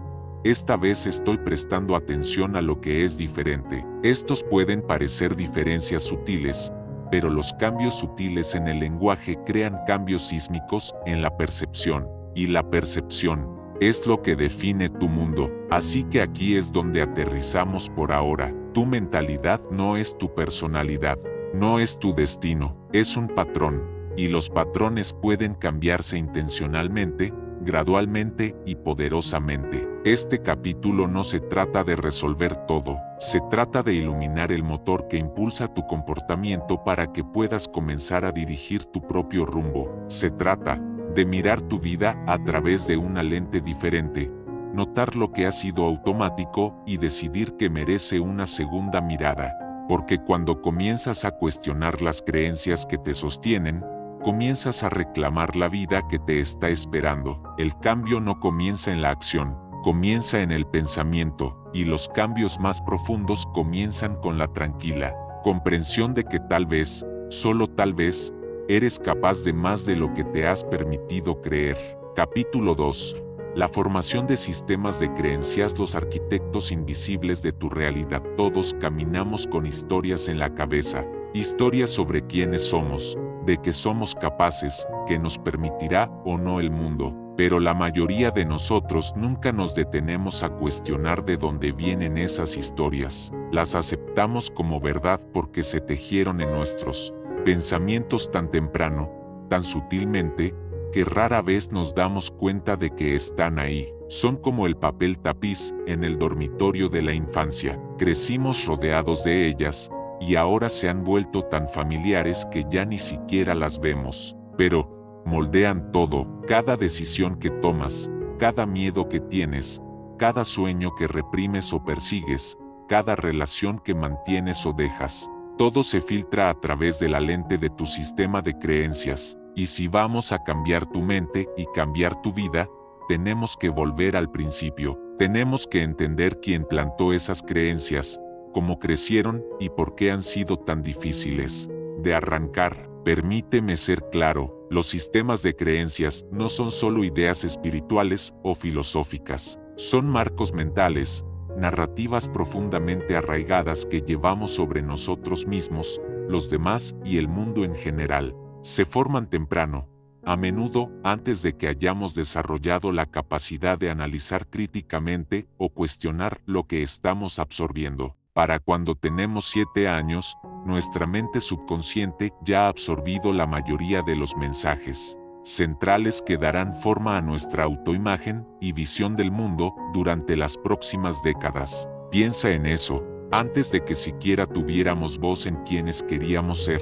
esta vez estoy prestando atención a lo que es diferente. Estos pueden parecer diferencias sutiles, pero los cambios sutiles en el lenguaje crean cambios sísmicos en la percepción, y la percepción es lo que define tu mundo. Así que aquí es donde aterrizamos por ahora. Tu mentalidad no es tu personalidad, no es tu destino, es un patrón, y los patrones pueden cambiarse intencionalmente, gradualmente y poderosamente. Este capítulo no se trata de resolver todo, se trata de iluminar el motor que impulsa tu comportamiento para que puedas comenzar a dirigir tu propio rumbo. Se trata de mirar tu vida a través de una lente diferente, notar lo que ha sido automático y decidir que merece una segunda mirada. Porque cuando comienzas a cuestionar las creencias que te sostienen, comienzas a reclamar la vida que te está esperando. El cambio no comienza en la acción, comienza en el pensamiento, y los cambios más profundos comienzan con la tranquila comprensión de que tal vez, solo tal vez, eres capaz de más de lo que te has permitido creer. Capítulo 2. La formación de sistemas de creencias. Los arquitectos invisibles de tu realidad. Todos caminamos con historias en la cabeza, historias sobre quiénes somos, de qué somos capaces, que nos permitirá o no el mundo, pero la mayoría de nosotros nunca nos detenemos a cuestionar de dónde vienen esas historias. Las aceptamos como verdad porque se tejieron en nuestros pensamientos tan temprano, tan sutilmente, que rara vez nos damos cuenta de que están ahí. Son como el papel tapiz en el dormitorio de la infancia. Crecimos rodeados de ellas, y ahora se han vuelto tan familiares que ya ni siquiera las vemos. Pero moldean todo, cada decisión que tomas, cada miedo que tienes, cada sueño que reprimes o persigues, cada relación que mantienes o dejas. Todo se filtra a través de la lente de tu sistema de creencias, y si vamos a cambiar tu mente y cambiar tu vida, tenemos que volver al principio. Tenemos que entender quién plantó esas creencias, cómo crecieron y por qué han sido tan difíciles de arrancar. Permíteme ser claro, los sistemas de creencias no son solo ideas espirituales o filosóficas, son marcos mentales, narrativas profundamente arraigadas que llevamos sobre nosotros mismos, los demás y el mundo en general. Se forman temprano, a menudo antes de que hayamos desarrollado la capacidad de analizar críticamente o cuestionar lo que estamos absorbiendo. Para cuando tenemos 7 años, nuestra mente subconsciente ya ha absorbido la mayoría de los mensajes centrales que darán forma a nuestra autoimagen y visión del mundo durante las próximas décadas. Piensa en eso, antes de que siquiera tuviéramos voz en quienes queríamos ser.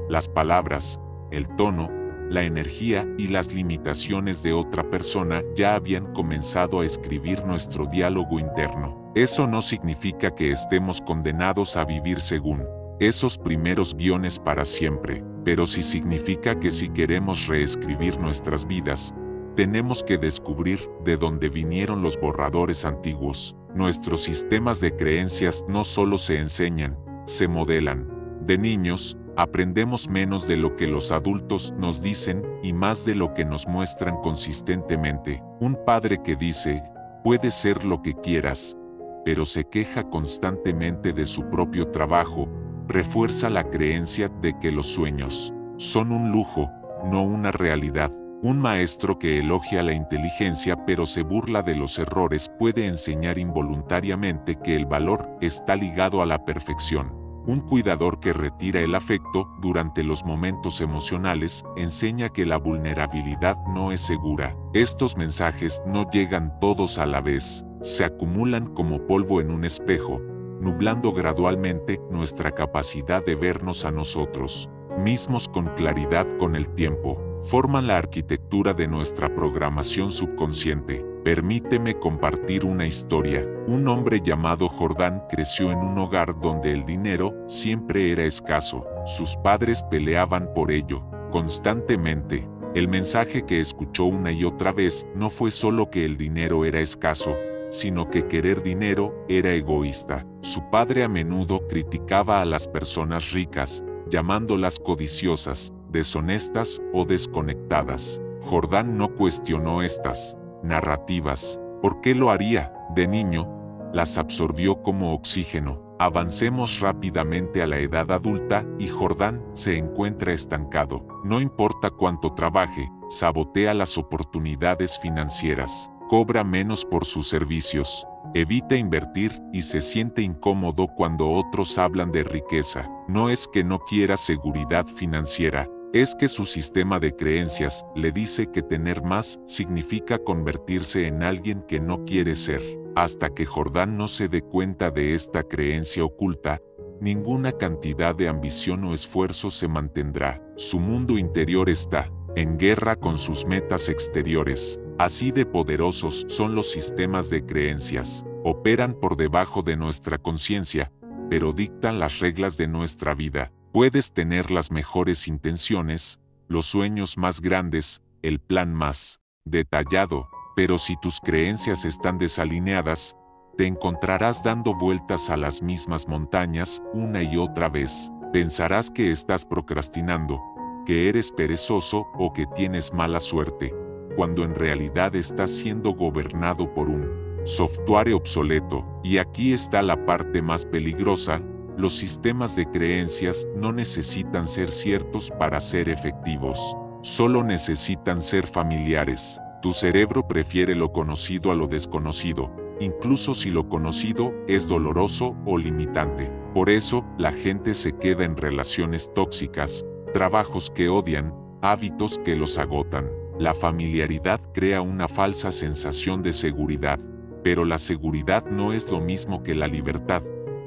Las palabras, el tono, la energía y las limitaciones de otra persona ya habían comenzado a escribir nuestro diálogo interno. Eso no significa que estemos condenados a vivir según esos primeros guiones para siempre, pero sí significa que si queremos reescribir nuestras vidas, tenemos que descubrir de dónde vinieron los borradores antiguos. Nuestros sistemas de creencias no solo se enseñan, se modelan. De niños, aprendemos menos de lo que los adultos nos dicen y más de lo que nos muestran consistentemente. Un padre que dice, puedes ser lo que quieras, pero se queja constantemente de su propio trabajo, refuerza la creencia de que los sueños son un lujo, no una realidad. Un maestro que elogia la inteligencia pero se burla de los errores puede enseñar involuntariamente que el valor está ligado a la perfección. Un cuidador que retira el afecto durante los momentos emocionales enseña que la vulnerabilidad no es segura. Estos mensajes no llegan todos a la vez, se acumulan como polvo en un espejo, nublando gradualmente nuestra capacidad de vernos a nosotros mismos con claridad con el tiempo. Forman la arquitectura de nuestra programación subconsciente. Permíteme compartir una historia. Un hombre llamado Jordán creció en un hogar donde el dinero siempre era escaso. Sus padres peleaban por ello, constantemente. El mensaje que escuchó una y otra vez no fue solo que el dinero era escaso, sino que querer dinero era egoísta. Su padre a menudo criticaba a las personas ricas, llamándolas codiciosas, deshonestas o desconectadas. Jordán no cuestionó estas narrativas. ¿Por qué lo haría? De niño, las absorbió como oxígeno. Avancemos rápidamente a la edad adulta y Jordán se encuentra estancado. No importa cuánto trabaje, sabotea las oportunidades financieras, cobra menos por sus servicios, evita invertir y se siente incómodo cuando otros hablan de riqueza. No es que no quiera seguridad financiera, es que su sistema de creencias le dice que tener más significa convertirse en alguien que no quiere ser. Hasta que Jordán no se dé cuenta de esta creencia oculta, ninguna cantidad de ambición o esfuerzo se mantendrá. Su mundo interior está en guerra con sus metas exteriores. Así de poderosos son los sistemas de creencias. Operan por debajo de nuestra conciencia, pero dictan las reglas de nuestra vida. Puedes tener las mejores intenciones, los sueños más grandes, el plan más detallado, pero si tus creencias están desalineadas, te encontrarás dando vueltas a las mismas montañas una y otra vez. Pensarás que estás procrastinando, que eres perezoso o que tienes mala suerte, cuando en realidad estás siendo gobernado por un software obsoleto. Y aquí está la parte más peligrosa: los sistemas de creencias no necesitan ser ciertos para ser efectivos, solo necesitan ser familiares. Tu cerebro prefiere lo conocido a lo desconocido, incluso si lo conocido es doloroso o limitante. Por eso, la gente se queda en relaciones tóxicas, trabajos que odian, hábitos que los agotan. La familiaridad crea una falsa sensación de seguridad, pero la seguridad no es lo mismo que la libertad,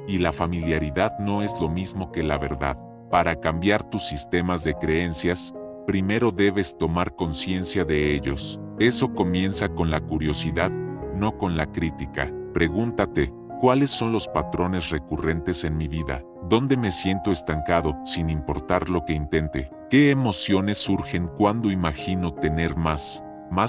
y la familiaridad no es lo mismo que la verdad. Para cambiar tus sistemas de creencias, primero debes tomar conciencia de ellos. Eso comienza con la curiosidad, no con la crítica. Pregúntate, ¿cuáles son los patrones recurrentes en mi vida? ¿Dónde me siento estancado sin importar lo que intente? ¿Qué emociones surgen cuando imagino tener más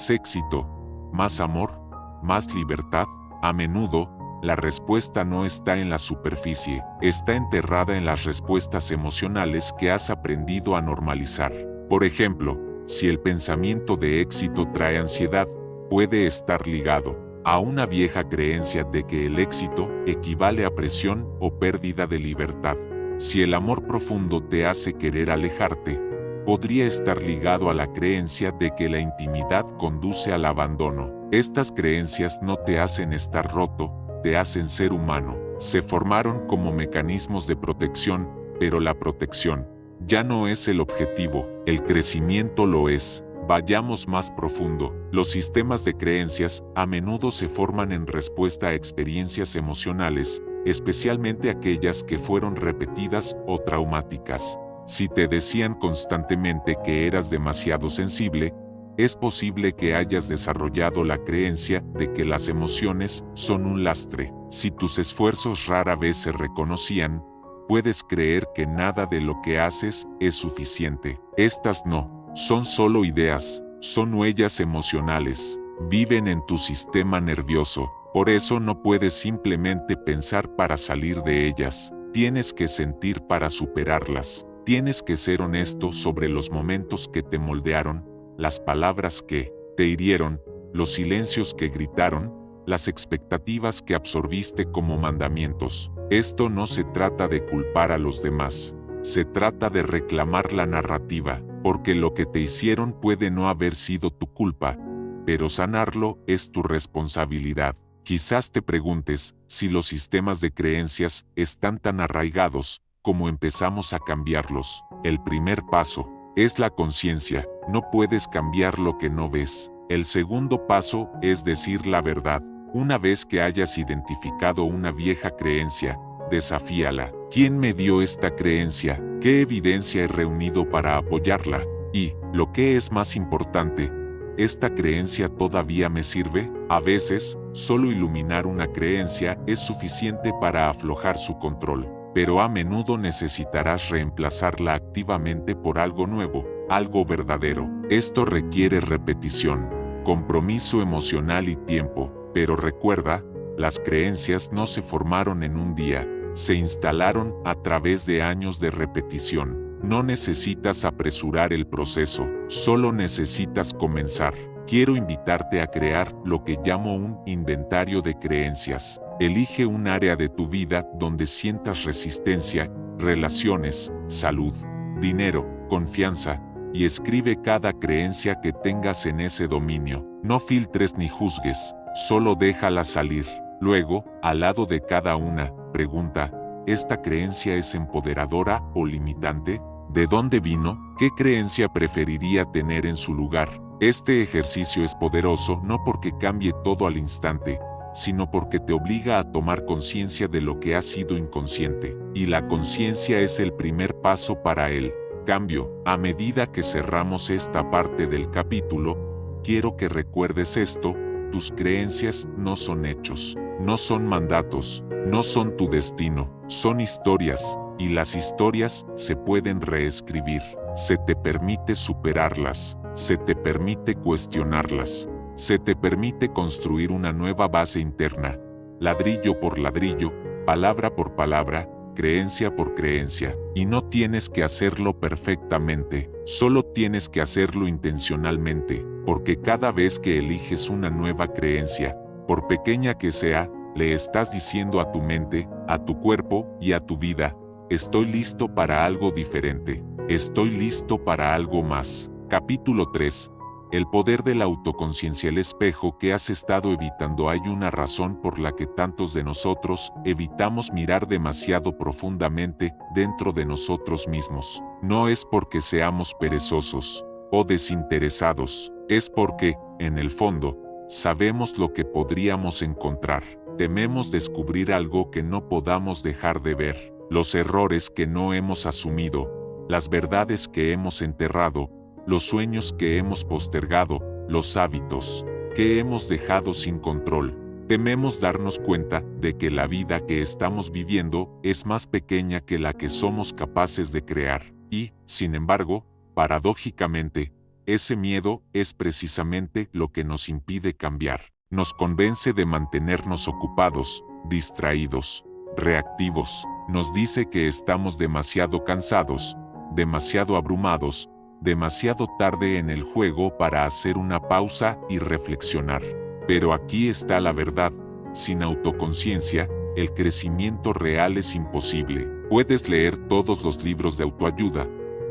éxito, más amor, más libertad? A menudo, la respuesta no está en la superficie, está enterrada en las respuestas emocionales que has aprendido a normalizar. Por ejemplo, si el pensamiento de éxito trae ansiedad, puede estar ligado a una vieja creencia de que el éxito equivale a presión o pérdida de libertad. Si el amor profundo te hace querer alejarte, podría estar ligado a la creencia de que la intimidad conduce al abandono. Estas creencias no te hacen estar roto, te hacen ser humano. Se formaron como mecanismos de protección, pero la protección ya no es el objetivo, el crecimiento lo es. Vayamos más profundo. Los sistemas de creencias a menudo se forman en respuesta a experiencias emocionales, especialmente aquellas que fueron repetidas o traumáticas. Si te decían constantemente que eras demasiado sensible, es posible que hayas desarrollado la creencia de que las emociones son un lastre. Si tus esfuerzos rara vez se reconocían, puedes creer que nada de lo que haces es suficiente. Estas no son solo ideas, son huellas emocionales. Viven en tu sistema nervioso. Por eso no puedes simplemente pensar para salir de ellas. Tienes que sentir para superarlas. Tienes que ser honesto sobre los momentos que te moldearon, las palabras que te hirieron, los silencios que gritaron, las expectativas que absorbiste como mandamientos. Esto no se trata de culpar a los demás, se trata de reclamar la narrativa, porque lo que te hicieron puede no haber sido tu culpa, pero sanarlo es tu responsabilidad. Quizás te preguntes si los sistemas de creencias están tan arraigados, ¿cómo empezamos a cambiarlos? El primer paso es la conciencia. No puedes cambiar lo que no ves. El segundo paso es decir la verdad. Una vez que hayas identificado una vieja creencia, desafíala. ¿Quién me dio esta creencia? ¿Qué evidencia he reunido para apoyarla? Y, lo que es más importante, ¿esta creencia todavía me sirve? A veces, solo iluminar una creencia es suficiente para aflojar su control, pero a menudo necesitarás reemplazarla activamente por algo nuevo, algo verdadero. Esto requiere repetición, compromiso emocional y tiempo, pero recuerda, las creencias no se formaron en un día, se instalaron a través de años de repetición. No necesitas apresurar el proceso, solo necesitas comenzar. quiero invitarte a crear lo que llamo un inventario de creencias. Elige un área de tu vida donde sientas resistencia, relaciones, salud, dinero, confianza, y escribe cada creencia que tengas en ese dominio. No filtres ni juzgues, solo déjala salir. Luego, al lado de cada una, pregunta, ¿esta creencia es empoderadora o limitante? ¿De dónde vino? ¿Qué creencia preferiría tener en su lugar? Este ejercicio es poderoso no porque cambie todo al instante, sino porque te obliga a tomar conciencia de lo que ha sido inconsciente, y la conciencia es el primer paso para el cambio. A medida que cerramos esta parte del capítulo, quiero que recuerdes esto: tus creencias no son hechos, no son mandatos, no son tu destino, son historias, y las historias se pueden reescribir. Se te permite superarlas, se te permite cuestionarlas, se te permite construir una nueva base interna, ladrillo por ladrillo, palabra por palabra, creencia por creencia, y no tienes que hacerlo perfectamente, solo tienes que hacerlo intencionalmente, porque cada vez que eliges una nueva creencia, por pequeña que sea, le estás diciendo a tu mente, a tu cuerpo y a tu vida: estoy listo para algo diferente, estoy listo para algo más. Capítulo 3. El poder de la autoconciencia. El espejo que has estado evitando. Hay una razón por la que tantos de nosotros evitamos mirar demasiado profundamente dentro de nosotros mismos. No es porque seamos perezosos o desinteresados, es porque, en el fondo, sabemos lo que podríamos encontrar. Tememos descubrir algo que no podamos dejar de ver, los errores que no hemos asumido, las verdades que hemos enterrado, los sueños que hemos postergado, los hábitos que hemos dejado sin control. Tememos darnos cuenta de que la vida que estamos viviendo es más pequeña que la que somos capaces de crear. Y, sin embargo, paradójicamente, ese miedo es precisamente lo que nos impide cambiar. Nos convence de mantenernos ocupados, distraídos, reactivos. Nos dice que estamos demasiado cansados, demasiado abrumados, demasiado tarde en el juego para hacer una pausa y reflexionar. Pero aquí está la verdad: sin autoconciencia, el crecimiento real es imposible. Puedes leer todos los libros de autoayuda,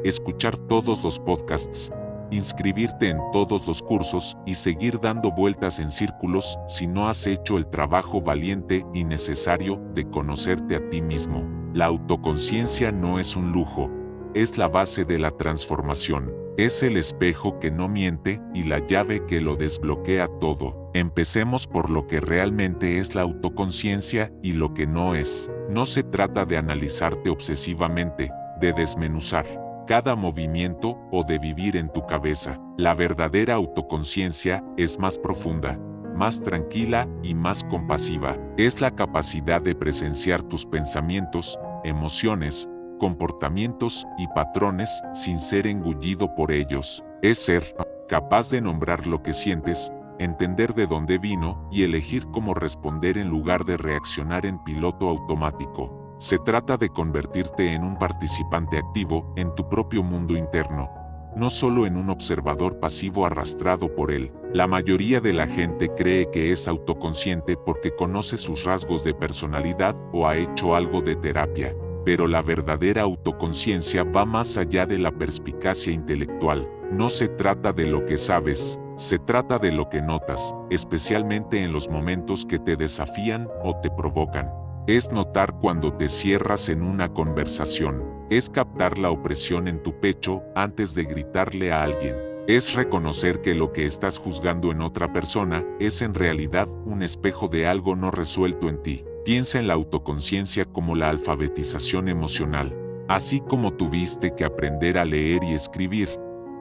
escuchar todos los podcasts, inscribirte en todos los cursos y seguir dando vueltas en círculos si no has hecho el trabajo valiente y necesario de conocerte a ti mismo. La autoconciencia no es un lujo, es la base de la transformación. Es el espejo que no miente y la llave que lo desbloquea todo. Empecemos por lo que realmente es la autoconciencia y lo que no es. No se trata de analizarte obsesivamente, de desmenuzar cada movimiento o de vivir en tu cabeza. La verdadera autoconciencia es más profunda, más tranquila y más compasiva. Es la capacidad de presenciar tus pensamientos, emociones, comportamientos y patrones sin ser engullido por ellos. Es ser capaz de nombrar lo que sientes, entender de dónde vino y elegir cómo responder en lugar de reaccionar en piloto automático. Se trata de convertirte en un participante activo en tu propio mundo interno, no solo en un observador pasivo arrastrado por él. La mayoría de la gente cree que es autoconsciente porque conoce sus rasgos de personalidad o ha hecho algo de terapia. Pero la verdadera autoconciencia va más allá de la perspicacia intelectual. No se trata de lo que sabes, se trata de lo que notas, especialmente en los momentos que te desafían o te provocan. Es notar cuando te cierras en una conversación. Es captar la opresión en tu pecho antes de gritarle a alguien. Es reconocer que lo que estás juzgando en otra persona es en realidad un espejo de algo no resuelto en ti. Piensa en la autoconciencia como la alfabetización emocional. Así como tuviste que aprender a leer y escribir,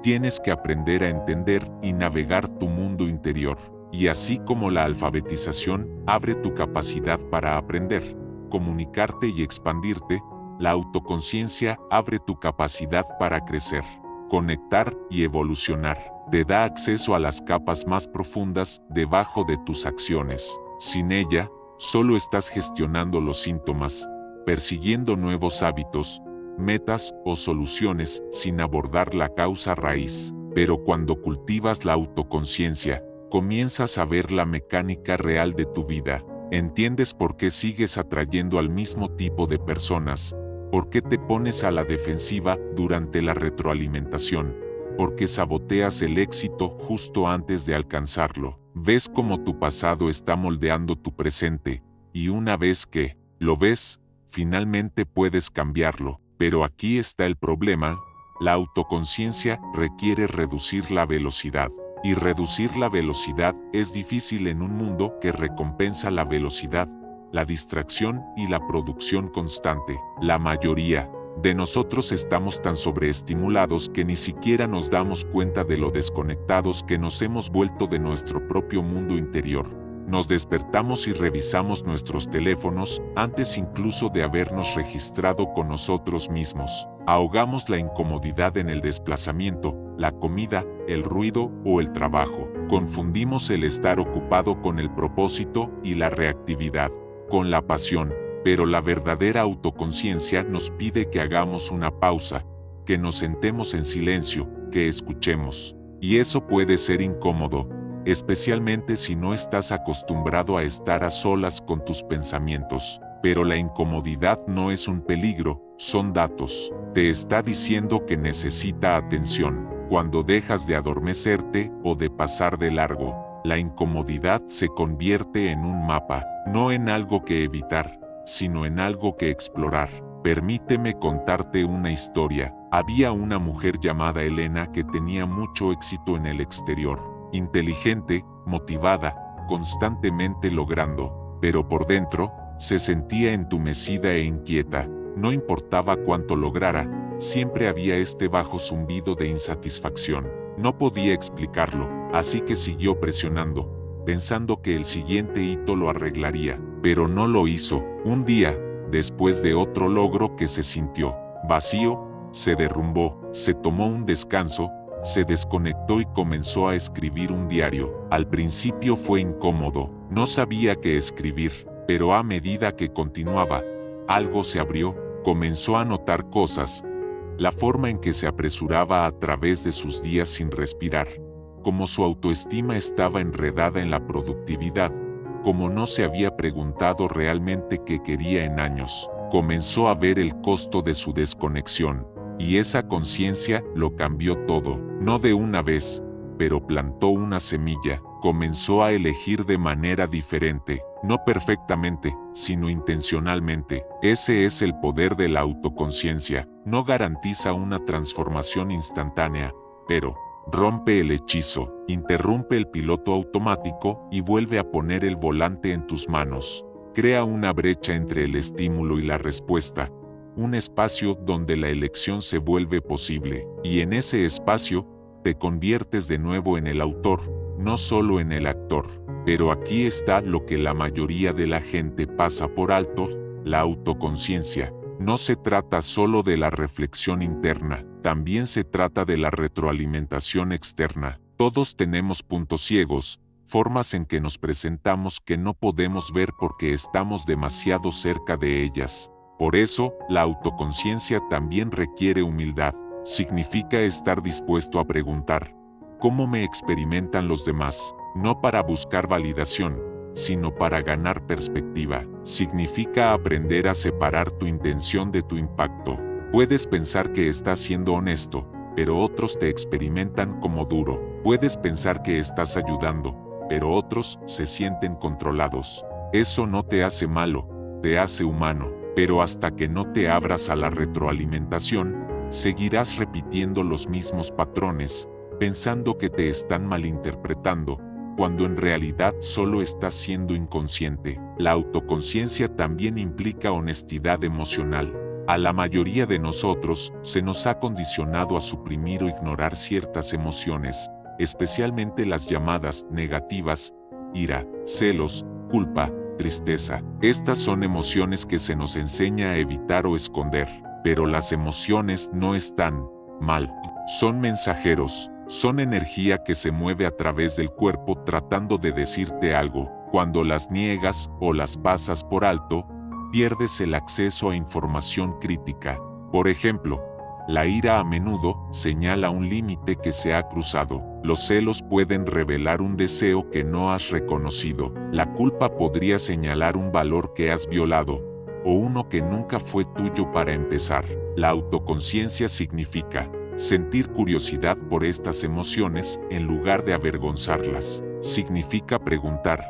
tienes que aprender a entender y navegar tu mundo interior. Y así como la alfabetización abre tu capacidad para aprender, comunicarte y expandirte, la autoconciencia abre tu capacidad para crecer, conectar y evolucionar. Te da acceso a las capas más profundas debajo de tus acciones. Sin ella, solo estás gestionando los síntomas, persiguiendo nuevos hábitos, metas o soluciones sin abordar la causa raíz. Pero cuando cultivas la autoconciencia, comienzas a ver la mecánica real de tu vida. Entiendes por qué sigues atrayendo al mismo tipo de personas, por qué te pones a la defensiva durante la retroalimentación, por qué saboteas el éxito justo antes de alcanzarlo. Ves cómo tu pasado está moldeando tu presente, y una vez que lo ves, finalmente puedes cambiarlo. Pero aquí está el problema: la autoconciencia requiere reducir la velocidad. Y reducir la velocidad es difícil en un mundo que recompensa la velocidad, la distracción y la producción constante. La mayoría de nosotros estamos tan sobreestimulados que ni siquiera nos damos cuenta de lo desconectados que nos hemos vuelto de nuestro propio mundo interior. Nos despertamos y revisamos nuestros teléfonos antes incluso de habernos registrado con nosotros mismos. Ahogamos la incomodidad en el desplazamiento, la comida, el ruido o el trabajo. Confundimos el estar ocupado con el propósito y la reactividad con la pasión. Pero la verdadera autoconciencia nos pide que hagamos una pausa, que nos sentemos en silencio, que escuchemos. Y eso puede ser incómodo, especialmente si no estás acostumbrado a estar a solas con tus pensamientos. Pero la incomodidad no es un peligro, son datos. Te está diciendo que necesita atención. Cuando dejas de adormecerte o de pasar de largo, la incomodidad se convierte en un mapa, no en algo que evitar, sino en algo que explorar. Permíteme contarte una historia. Había una mujer llamada Elena que tenía mucho éxito en el exterior. Inteligente, motivada, constantemente logrando, pero por dentro, se sentía entumecida e inquieta. No importaba cuánto lograra, siempre había este bajo zumbido de insatisfacción. No podía explicarlo, así que siguió presionando, pensando que el siguiente hito lo arreglaría, pero no lo hizo. Un día, después de otro logro que se sintió vacío, se derrumbó, se tomó un descanso, se desconectó y comenzó a escribir un diario. Al principio fue incómodo, no sabía qué escribir, pero a medida que continuaba, algo se abrió, comenzó a notar cosas, la forma en que se apresuraba a través de sus días sin respirar, como su autoestima estaba enredada en la productividad, como no se había preguntado realmente qué quería en años. Comenzó a ver el costo de su desconexión, y esa conciencia lo cambió todo, no de una vez, pero plantó una semilla. Comenzó a elegir de manera diferente, no perfectamente, sino intencionalmente. Ese es el poder de la autoconciencia. No garantiza una transformación instantánea, pero rompe el hechizo, interrumpe el piloto automático y vuelve a poner el volante en tus manos. Crea una brecha entre el estímulo y la respuesta, un espacio donde la elección se vuelve posible, y en ese espacio, te conviertes de nuevo en el autor, no solo en el actor. Pero aquí está lo que la mayoría de la gente pasa por alto: la autoconciencia. No se trata solo de la reflexión interna, también se trata de la retroalimentación externa. Todos tenemos puntos ciegos, formas en que nos presentamos que no podemos ver porque estamos demasiado cerca de ellas. Por eso, la autoconciencia también requiere humildad. Significa estar dispuesto a preguntar: ¿cómo me experimentan los demás? No para buscar validación, sino para ganar perspectiva. Significa aprender a separar tu intención de tu impacto. Puedes pensar que estás siendo honesto, pero otros te experimentan como duro. Puedes pensar que estás ayudando, pero otros se sienten controlados. Eso no te hace malo, te hace humano. Pero hasta que no te abras a la retroalimentación, seguirás repitiendo los mismos patrones, pensando que te están malinterpretando, cuando en realidad solo estás siendo inconsciente. La autoconciencia también implica honestidad emocional. A la mayoría de nosotros se nos ha condicionado a suprimir o ignorar ciertas emociones, especialmente las llamadas negativas: ira, celos, culpa, tristeza. Estas son emociones que se nos enseña a evitar o esconder, pero las emociones no están mal. Son mensajeros, son energía que se mueve a través del cuerpo tratando de decirte algo. Cuando las niegas o las pasas por alto, pierdes el acceso a información crítica. Por ejemplo, La ira a menudo señala un límite que se ha cruzado. Los celos pueden revelar un deseo que no has reconocido. La culpa podría señalar un valor que has violado, o uno que nunca fue tuyo para empezar. La autoconciencia significa sentir curiosidad por estas emociones en lugar de avergonzarlas. Significa preguntar,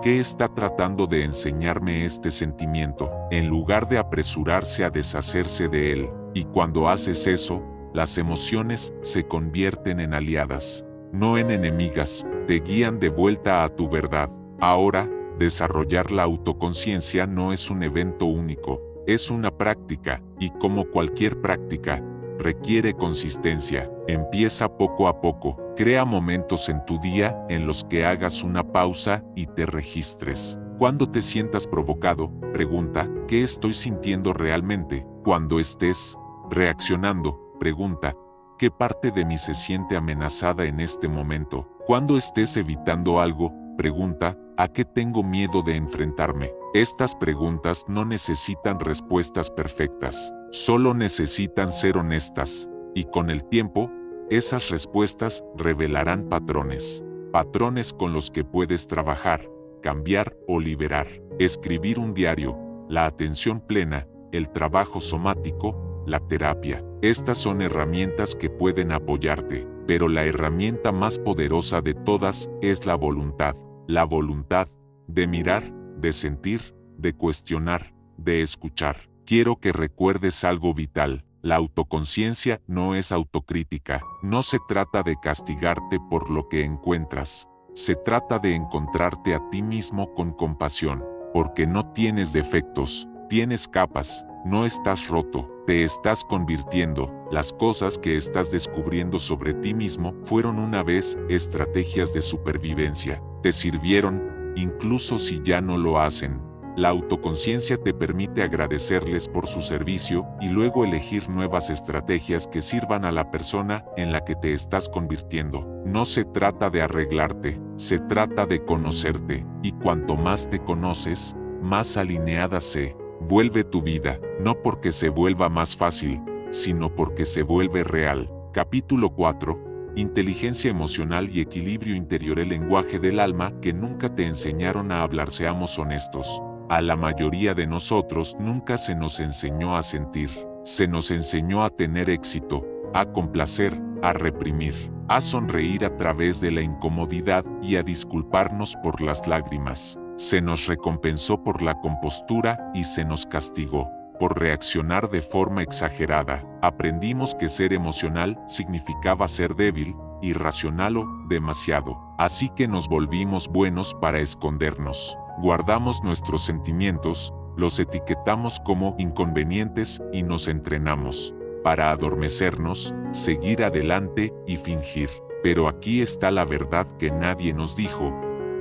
¿qué está tratando de enseñarme este sentimiento? En lugar de apresurarse a deshacerse de él. Y cuando haces eso, las emociones se convierten en aliadas, no en enemigas, te guían de vuelta a tu verdad. Ahora, desarrollar la autoconciencia no es un evento único, es una práctica, y como cualquier práctica, requiere consistencia. Empieza poco a poco, crea momentos en tu día en los que hagas una pausa y te registres. Cuando te sientas provocado, pregunta, ¿qué estoy sintiendo realmente? Cuando estés reaccionando, pregunta, ¿qué parte de mí se siente amenazada en este momento? Cuando estés evitando algo, pregunta, ¿a qué tengo miedo de enfrentarme? Estas preguntas no necesitan respuestas perfectas, solo necesitan ser honestas, y con el tiempo, esas respuestas revelarán patrones. Patrones con los que puedes trabajar, cambiar o liberar. Escribir un diario, la atención plena, el trabajo somático, la terapia. Estas son herramientas que pueden apoyarte, pero la herramienta más poderosa de todas es la voluntad. La voluntad de mirar, de sentir, de cuestionar, de escuchar. Quiero que recuerdes algo vital. La autoconciencia no es autocrítica. No se trata de castigarte por lo que encuentras. Se trata de encontrarte a ti mismo con compasión, porque no tienes defectos, tienes capas, no estás roto, te estás convirtiendo. Las cosas que estás descubriendo sobre ti mismo fueron una vez estrategias de supervivencia. Te sirvieron, incluso si ya no lo hacen. La autoconciencia te permite agradecerles por su servicio y luego elegir nuevas estrategias que sirvan a la persona en la que te estás convirtiendo. No se trata de arreglarte, se trata de conocerte, y cuanto más te conoces, más alineada se vuelve tu vida, no porque se vuelva más fácil, sino porque se vuelve real. Capítulo 4. Inteligencia emocional y equilibrio interior. El lenguaje del alma que nunca te enseñaron a hablar. Seamos honestos. A la mayoría de nosotros nunca se nos enseñó a sentir. Se nos enseñó a tener éxito, a complacer, a reprimir, a sonreír a través de la incomodidad y a disculparnos por las lágrimas. Se nos recompensó por la compostura y se nos castigó por reaccionar de forma exagerada. Aprendimos que ser emocional significaba ser débil, irracional o demasiado. Así que nos volvimos buenos para escondernos. Guardamos nuestros sentimientos, los etiquetamos como inconvenientes y nos entrenamos para adormecernos, seguir adelante y fingir. Pero aquí está la verdad que nadie nos dijo.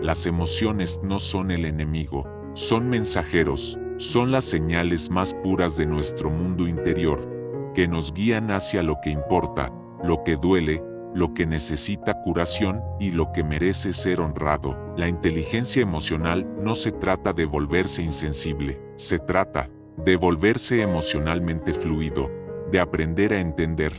Las emociones no son el enemigo, son mensajeros, son las señales más puras de nuestro mundo interior, que nos guían hacia lo que importa, lo que duele, lo que necesita curación y lo que merece ser honrado. La inteligencia emocional no se trata de volverse insensible, se trata de volverse emocionalmente fluido, de aprender a entender,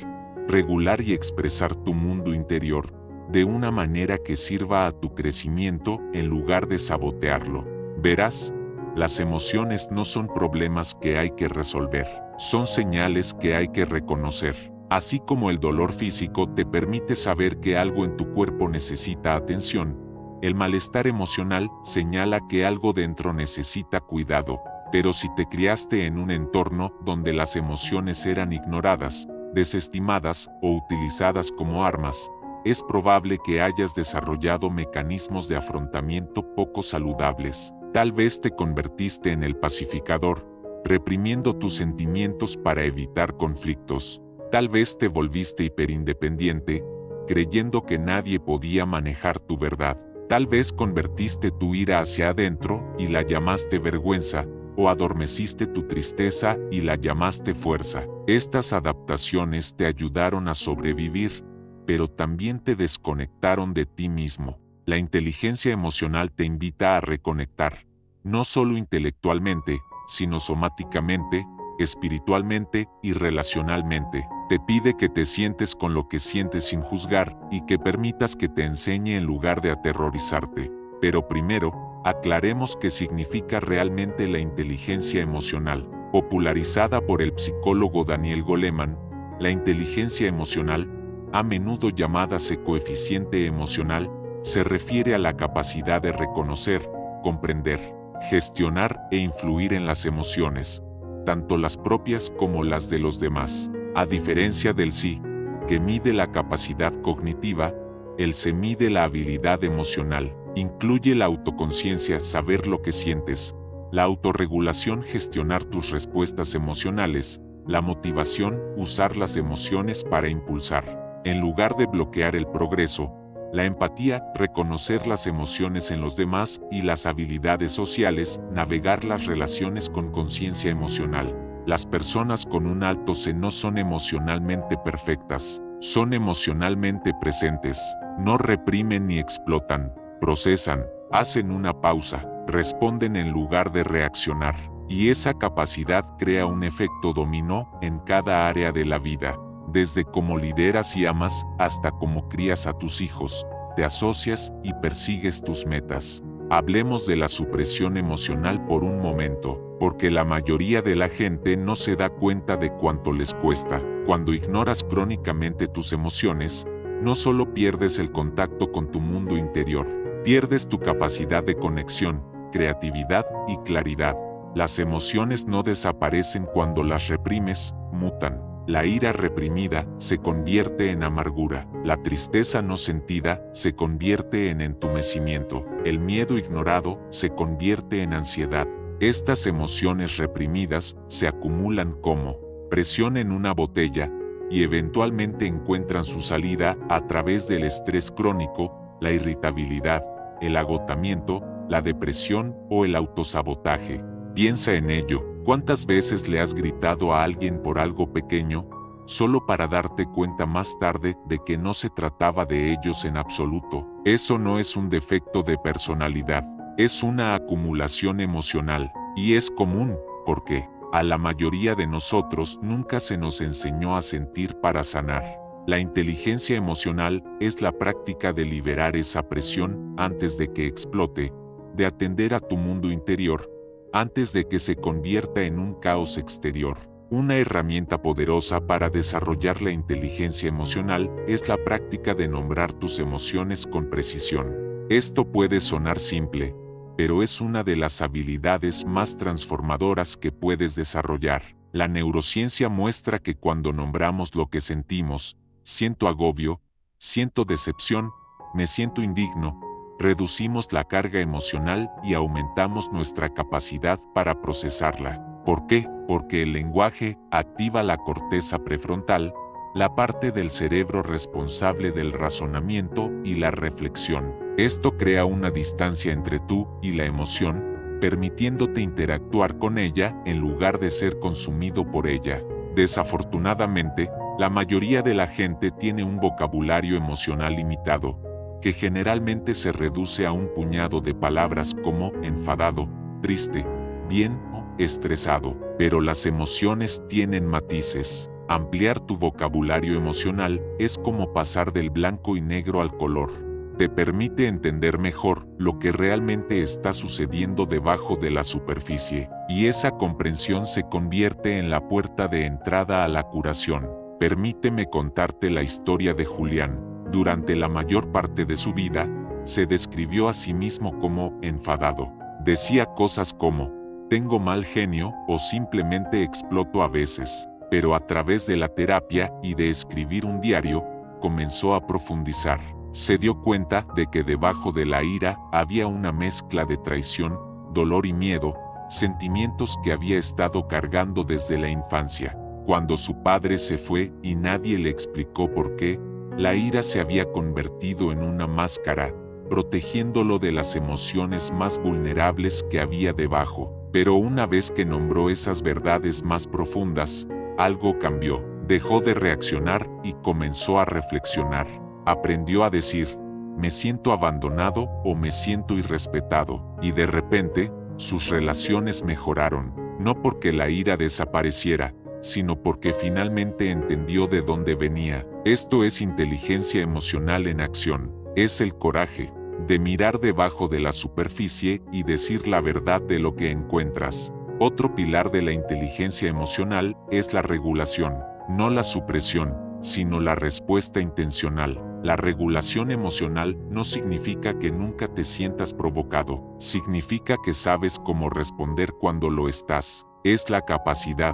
regular y expresar tu mundo interior de una manera que sirva a tu crecimiento en lugar de sabotearlo. Verás, las emociones no son problemas que hay que resolver, son señales que hay que reconocer. Así como el dolor físico te permite saber que algo en tu cuerpo necesita atención, el malestar emocional señala que algo dentro necesita cuidado. Pero si te criaste en un entorno donde las emociones eran ignoradas, desestimadas o utilizadas como armas, es probable que hayas desarrollado mecanismos de afrontamiento poco saludables. Tal vez te convertiste en el pacificador, reprimiendo tus sentimientos para evitar conflictos. Tal vez te volviste hiperindependiente, creyendo que nadie podía manejar tu verdad. Tal vez convertiste tu ira hacia adentro y la llamaste vergüenza, o adormeciste tu tristeza y la llamaste fuerza. Estas adaptaciones te ayudaron a sobrevivir, pero también te desconectaron de ti mismo. La inteligencia emocional te invita a reconectar, no solo intelectualmente, sino somáticamente, espiritualmente y relacionalmente. Te pide que te sientes con lo que sientes sin juzgar y que permitas que te enseñe en lugar de aterrorizarte. Pero primero, aclaremos qué significa realmente la inteligencia emocional. Popularizada por el psicólogo Daniel Goleman, la inteligencia emocional, a menudo llamada coeficiente emocional, se refiere a la capacidad de reconocer, comprender, gestionar e influir en las emociones, tanto las propias como las de los demás. A diferencia del sí, que mide la capacidad cognitiva, el se mide la habilidad emocional. Incluye la autoconciencia, saber lo que sientes, la autorregulación, gestionar tus respuestas emocionales, la motivación, usar las emociones para impulsar, en lugar de bloquear el progreso, la empatía, reconocer las emociones en los demás y las habilidades sociales, navegar las relaciones con conciencia emocional. Las personas con un alto C no son emocionalmente perfectas, son emocionalmente presentes, no reprimen ni explotan, procesan, hacen una pausa, responden en lugar de reaccionar, y esa capacidad crea un efecto dominó en cada área de la vida, desde cómo lideras y amas hasta cómo crías a tus hijos, te asocias y persigues tus metas. Hablemos de la supresión emocional por un momento, porque la mayoría de la gente no se da cuenta de cuánto les cuesta. Cuando ignoras crónicamente tus emociones, no solo pierdes el contacto con tu mundo interior, pierdes tu capacidad de conexión, creatividad y claridad. Las emociones no desaparecen cuando las reprimes, mutan. La ira reprimida se convierte en amargura. La tristeza no sentida se convierte en entumecimiento. El miedo ignorado se convierte en ansiedad. Estas emociones reprimidas se acumulan como presión en una botella y eventualmente encuentran su salida a través del estrés crónico, la irritabilidad, el agotamiento, la depresión o el autosabotaje. Piensa en ello. ¿Cuántas veces le has gritado a alguien por algo pequeño, solo para darte cuenta más tarde de que no se trataba de ellos en absoluto? Eso no es un defecto de personalidad, es una acumulación emocional, y es común, porque a la mayoría de nosotros nunca se nos enseñó a sentir para sanar. La inteligencia emocional es la práctica de liberar esa presión antes de que explote, de atender a tu mundo interior, antes de que se convierta en un caos exterior. Una herramienta poderosa para desarrollar la inteligencia emocional es la práctica de nombrar tus emociones con precisión. Esto puede sonar simple, pero es una de las habilidades más transformadoras que puedes desarrollar. La neurociencia muestra que cuando nombramos lo que sentimos, siento agobio, siento decepción, me siento indigno, reducimos la carga emocional y aumentamos nuestra capacidad para procesarla. ¿Por qué? Porque el lenguaje activa la corteza prefrontal, la parte del cerebro responsable del razonamiento y la reflexión. Esto crea una distancia entre tú y la emoción, permitiéndote interactuar con ella en lugar de ser consumido por ella. Desafortunadamente, la mayoría de la gente tiene un vocabulario emocional limitado, que generalmente se reduce a un puñado de palabras como enfadado, triste, bien o estresado. Pero las emociones tienen matices. Ampliar tu vocabulario emocional es como pasar del blanco y negro al color. Te permite entender mejor lo que realmente está sucediendo debajo de la superficie, y esa comprensión se convierte en la puerta de entrada a la curación. Permíteme contarte la historia de Julián. Durante la mayor parte de su vida, se describió a sí mismo como enfadado. Decía cosas como, tengo mal genio o simplemente exploto a veces. Pero a través de la terapia y de escribir un diario, comenzó a profundizar. Se dio cuenta de que debajo de la ira había una mezcla de traición, dolor y miedo, sentimientos que había estado cargando desde la infancia. Cuando su padre se fue y nadie le explicó por qué, la ira se había convertido en una máscara, protegiéndolo de las emociones más vulnerables que había debajo. Pero una vez que nombró esas verdades más profundas, algo cambió. Dejó de reaccionar y comenzó a reflexionar. Aprendió a decir, me siento abandonado o me siento irrespetado. Y de repente, sus relaciones mejoraron. No porque la ira desapareciera, sino porque finalmente entendió de dónde venía. Esto es inteligencia emocional en acción. Es el coraje de mirar debajo de la superficie y decir la verdad de lo que encuentras. Otro pilar de la inteligencia emocional es la regulación, no la supresión, sino la respuesta intencional. La regulación emocional no significa que nunca te sientas provocado, significa que sabes cómo responder cuando lo estás. Es la capacidad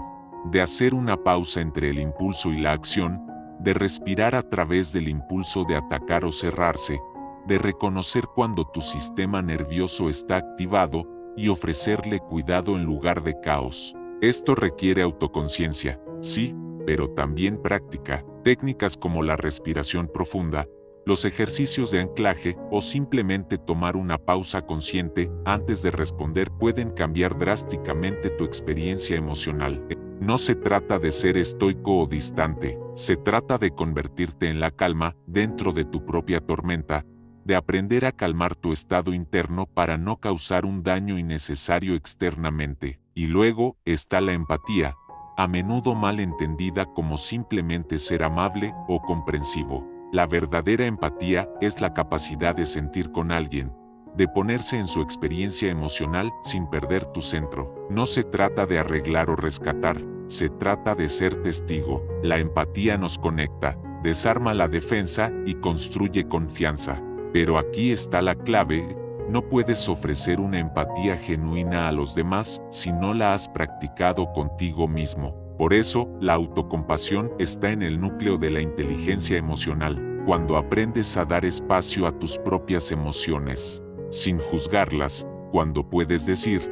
de hacer una pausa entre el impulso y la acción, de respirar a través del impulso de atacar o cerrarse, de reconocer cuando tu sistema nervioso está activado y ofrecerle cuidado en lugar de caos. Esto requiere autoconciencia, sí, pero también práctica. Técnicas como la respiración profunda, los ejercicios de anclaje o simplemente tomar una pausa consciente antes de responder pueden cambiar drásticamente tu experiencia emocional. No se trata de ser estoico o distante, se trata de convertirte en la calma dentro de tu propia tormenta, de aprender a calmar tu estado interno para no causar un daño innecesario externamente. Y luego está la empatía, a menudo mal entendida como simplemente ser amable o comprensivo. La verdadera empatía es la capacidad de sentir con alguien, de ponerse en su experiencia emocional sin perder tu centro. No se trata de arreglar o rescatar, se trata de ser testigo. La empatía nos conecta, desarma la defensa y construye confianza. Pero aquí está la clave: no puedes ofrecer una empatía genuina a los demás si no la has practicado contigo mismo. Por eso, la autocompasión está en el núcleo de la inteligencia emocional. Cuando aprendes a dar espacio a tus propias emociones, sin juzgarlas, cuando puedes decir,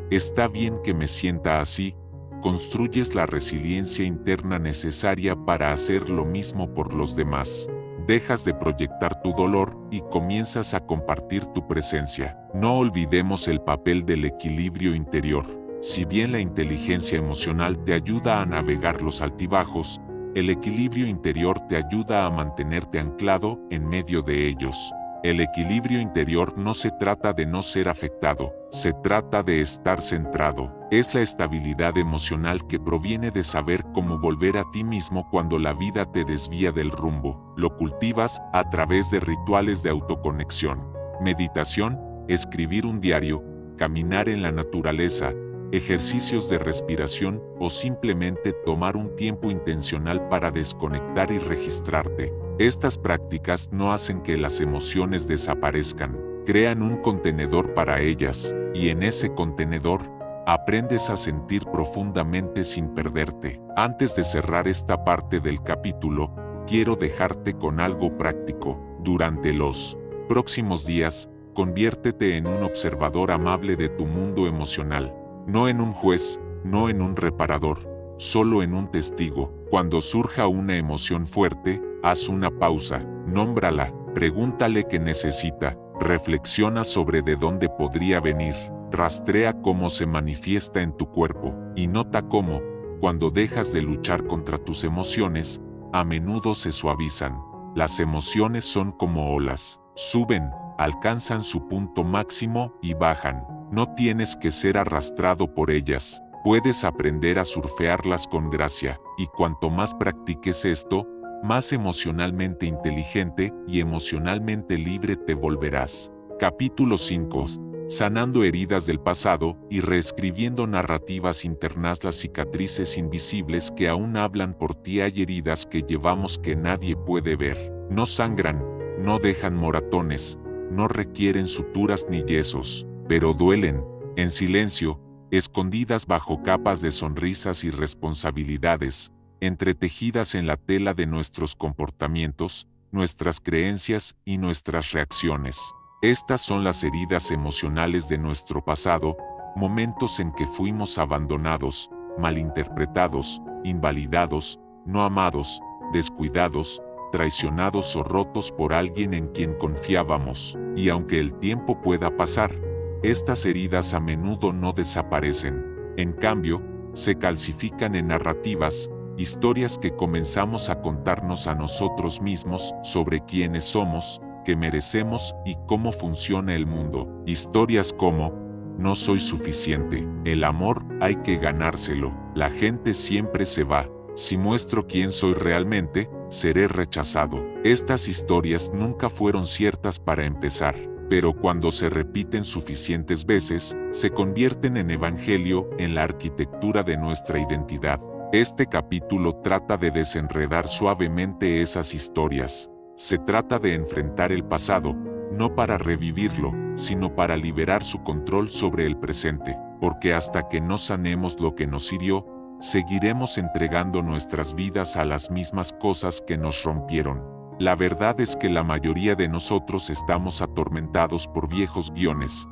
está bien que me sienta así, construyes la resiliencia interna necesaria para hacer lo mismo por los demás. Dejas de proyectar tu dolor y comienzas a compartir tu presencia. No olvidemos el papel del equilibrio interior. Si bien la inteligencia emocional te ayuda a navegar los altibajos, el equilibrio interior te ayuda a mantenerte anclado en medio de ellos. El equilibrio interior no se trata de no ser afectado, se trata de estar centrado. Es la estabilidad emocional que proviene de saber cómo volver a ti mismo cuando la vida te desvía del rumbo. Lo cultivas a través de rituales de autoconexión, meditación, escribir un diario, caminar en la naturaleza, ejercicios de respiración o simplemente tomar un tiempo intencional para desconectar y registrarte. Estas prácticas no hacen que las emociones desaparezcan, crean un contenedor para ellas, y en ese contenedor, aprendes a sentir profundamente sin perderte. Antes de cerrar esta parte del capítulo, quiero dejarte con algo práctico. Durante los próximos días, conviértete en un observador amable de tu mundo emocional. No en un juez, no en un reparador, solo en un testigo. Cuando surja una emoción fuerte, haz una pausa, nómbrala, pregúntale qué necesita, reflexiona sobre de dónde podría venir, rastrea cómo se manifiesta en tu cuerpo, y nota cómo, cuando dejas de luchar contra tus emociones, a menudo se suavizan. Las emociones son como olas, suben, alcanzan su punto máximo y bajan. No tienes que ser arrastrado por ellas, puedes aprender a surfearlas con gracia, y cuanto más practiques esto, más emocionalmente inteligente y emocionalmente libre te volverás. Capítulo 5. Sanando heridas del pasado y reescribiendo narrativas internas. Las cicatrices invisibles que aún hablan por ti. Hay heridas que llevamos que nadie puede ver. No sangran, no dejan moratones, no requieren suturas ni yesos, pero duelen, en silencio, escondidas bajo capas de sonrisas y responsabilidades, entretejidas en la tela de nuestros comportamientos, nuestras creencias y nuestras reacciones. Estas son las heridas emocionales de nuestro pasado, momentos en que fuimos abandonados, malinterpretados, invalidados, no amados, descuidados, traicionados o rotos por alguien en quien confiábamos. Y aunque el tiempo pueda pasar, estas heridas a menudo no desaparecen. En cambio, se calcifican en narrativas, historias que comenzamos a contarnos a nosotros mismos sobre quiénes somos, qué merecemos y cómo funciona el mundo. Historias como, no soy suficiente, el amor hay que ganárselo, La gente siempre se va. Si muestro quién soy realmente, seré rechazado. Estas historias nunca fueron ciertas para empezar, pero cuando se repiten suficientes veces, se convierten en evangelio en la arquitectura de nuestra identidad. Este capítulo trata de desenredar suavemente esas historias. Se trata de enfrentar el pasado, no para revivirlo, sino para liberar su control sobre el presente, porque hasta que no sanemos lo que nos hirió, seguiremos entregando nuestras vidas a las mismas cosas que nos rompieron. La verdad es que la mayoría de nosotros estamos atormentados por viejos guiones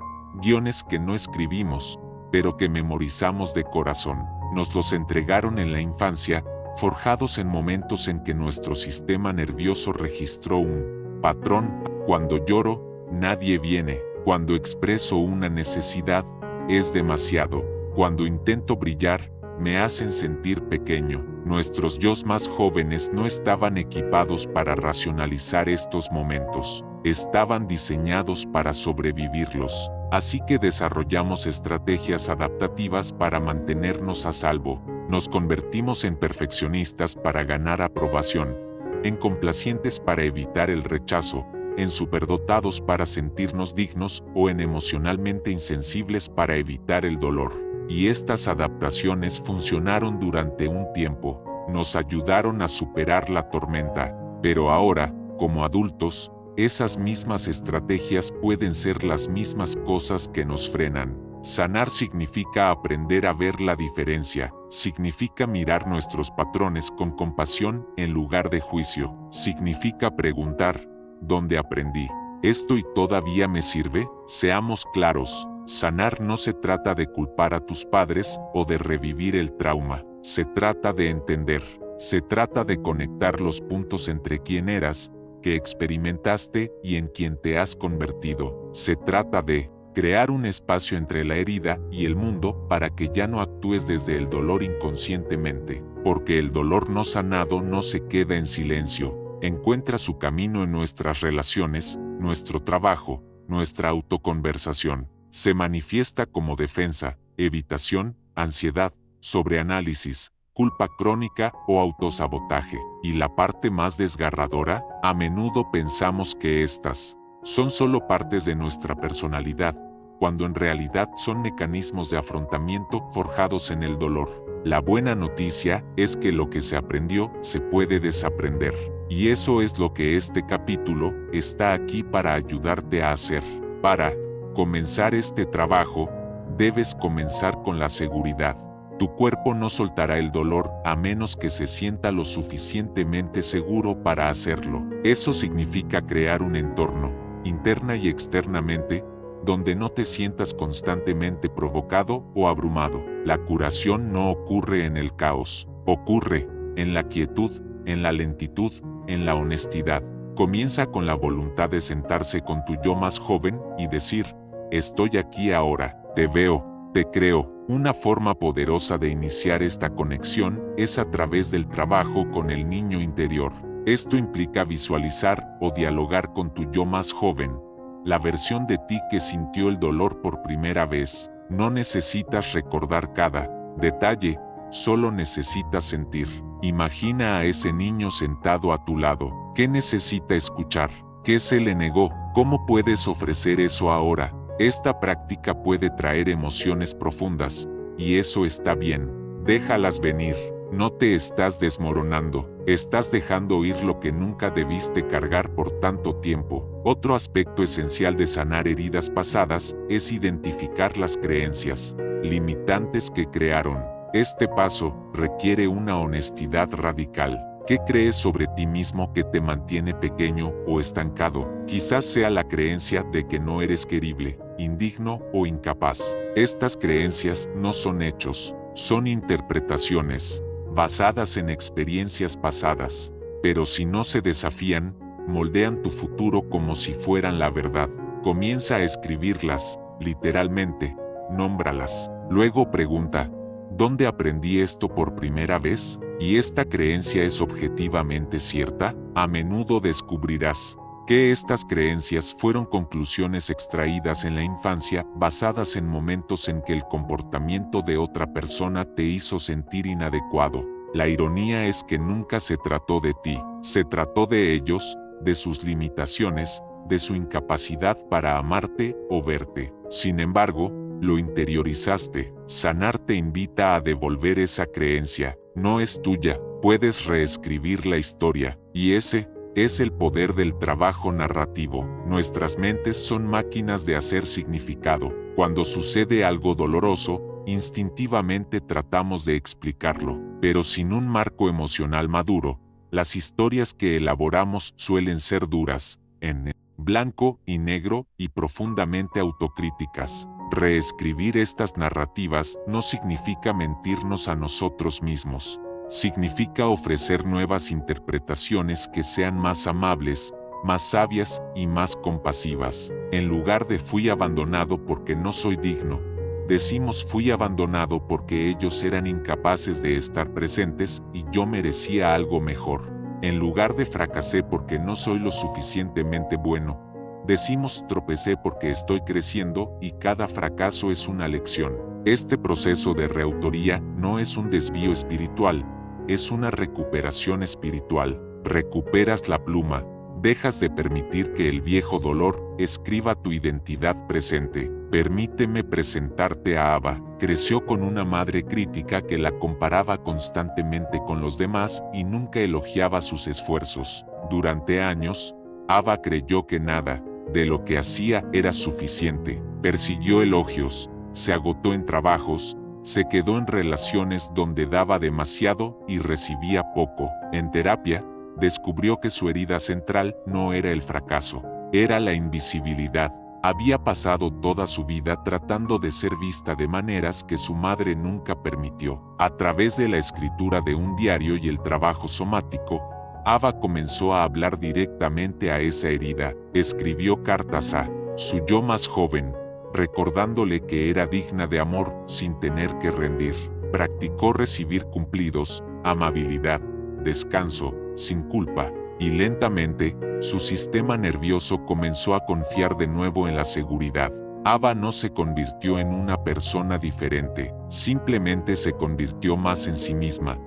que no escribimos, pero que memorizamos de corazón. Nos los entregaron en la infancia, forjados en momentos en que nuestro sistema nervioso registró un patrón. Cuando lloro, nadie viene. Cuando expreso una necesidad, es demasiado. Cuando intento brillar, me hacen sentir pequeño. Nuestros yos más jóvenes no estaban equipados para racionalizar estos momentos. Estaban diseñados para sobrevivirlos. Así que desarrollamos estrategias adaptativas para mantenernos a salvo. Nos convertimos en perfeccionistas para ganar aprobación, en complacientes para evitar el rechazo, en superdotados para sentirnos dignos o en emocionalmente insensibles para evitar el dolor. Y estas adaptaciones funcionaron durante un tiempo, nos ayudaron a superar la tormenta, pero ahora, como adultos, esas mismas estrategias pueden ser las mismas cosas que nos frenan. Sanar significa aprender a ver la diferencia, significa mirar nuestros patrones con compasión en lugar de juicio, significa preguntar, ¿dónde aprendí esto y todavía me sirve? Seamos claros, sanar no se trata de culpar a tus padres o de revivir el trauma, se trata de entender, se trata de conectar los puntos entre quién eras, que experimentaste y en quien te has convertido. Se trata de crear un espacio entre la herida y el mundo para que ya no actúes desde el dolor inconscientemente, porque el dolor no sanado no se queda en silencio, encuentra su camino en nuestras relaciones, nuestro trabajo, nuestra autoconversación. Se manifiesta como defensa, evitación, ansiedad, sobreanálisis, culpa crónica o autosabotaje. Y la parte más desgarradora, a menudo pensamos que estas son solo partes de nuestra personalidad, cuando en realidad son mecanismos de afrontamiento forjados en el dolor. La buena noticia es que lo que se aprendió se puede desaprender. Y eso es lo que este capítulo está aquí para ayudarte a hacer. Para comenzar este trabajo, debes comenzar con la seguridad. Tu cuerpo no soltará el dolor a menos que se sienta lo suficientemente seguro para hacerlo. Eso significa crear un entorno, interna y externamente, donde no te sientas constantemente provocado o abrumado. La curación no ocurre en el caos, ocurre en la quietud, en la lentitud, en la honestidad. Comienza con la voluntad de sentarse con tu yo más joven y decir, estoy aquí ahora, te veo, te creo. Una forma poderosa de iniciar esta conexión es a través del trabajo con el niño interior. Esto implica visualizar o dialogar con tu yo más joven, la versión de ti que sintió el dolor por primera vez. No necesitas recordar cada detalle, solo necesitas sentir. Imagina a ese niño sentado a tu lado. ¿Qué necesita escuchar? ¿Qué se le negó? ¿Cómo puedes ofrecer eso ahora? Esta práctica puede traer emociones profundas, y eso está bien. Déjalas venir. No te estás desmoronando, estás dejando ir lo que nunca debiste cargar por tanto tiempo. Otro aspecto esencial de sanar heridas pasadas es identificar las creencias limitantes que crearon. Este paso requiere una honestidad radical. ¿Qué crees sobre ti mismo que te mantiene pequeño o estancado? Quizás sea la creencia de que no eres querible, indigno o incapaz. Estas creencias no son hechos, son interpretaciones, basadas en experiencias pasadas. Pero si no se desafían, moldean tu futuro como si fueran la verdad. Comienza a escribirlas, literalmente, nómbralas. Luego pregunta, ¿dónde aprendí esto por primera vez? ¿Y esta creencia es objetivamente cierta? A menudo descubrirás Que estas creencias fueron conclusiones extraídas en la infancia basadas en momentos en que el comportamiento de otra persona te hizo sentir inadecuado. La ironía es que nunca se trató de ti, se trató de ellos, de sus limitaciones, de su incapacidad para amarte o verte. Sin embargo, lo interiorizaste. Sanar te invita a devolver esa creencia. No es tuya, puedes reescribir la historia, y ese es el poder del trabajo narrativo. Nuestras mentes son máquinas de hacer significado. Cuando sucede algo doloroso, instintivamente tratamos de explicarlo, pero sin un marco emocional maduro, las historias que elaboramos suelen ser duras, en blanco y negro y profundamente autocríticas. Reescribir estas narrativas no significa mentirnos a nosotros mismos. Significa ofrecer nuevas interpretaciones que sean más amables, más sabias y más compasivas. En lugar de fui abandonado porque no soy digno, decimos fui abandonado porque ellos eran incapaces de estar presentes y yo merecía algo mejor. En lugar de fracasé porque no soy lo suficientemente bueno, decimos tropecé porque estoy creciendo y cada fracaso es una lección. Este proceso de reautoría no es un desvío espiritual, es una recuperación espiritual. Recuperas la pluma, dejas de permitir que el viejo dolor escriba tu identidad presente. Permíteme presentarte a Ava. Creció con una madre crítica que la comparaba constantemente con los demás y nunca elogiaba sus esfuerzos. Durante años, Ava creyó que nada de lo que hacía era suficiente. Persiguió elogios, se agotó en trabajos, se quedó en relaciones donde daba demasiado y recibía poco. En terapia, descubrió que su herida central no era el fracaso, era la invisibilidad. Había pasado toda su vida tratando de ser vista de maneras que su madre nunca permitió. A través de la escritura de un diario y el trabajo somático, Ava comenzó a hablar directamente a esa herida. Escribió cartas a su yo más joven, recordándole que era digna de amor sin tener que rendir. Practicó recibir cumplidos, amabilidad, descanso, sin culpa, y lentamente, su sistema nervioso comenzó a confiar de nuevo en la seguridad. Ava no se convirtió en una persona diferente, simplemente se convirtió más en sí misma,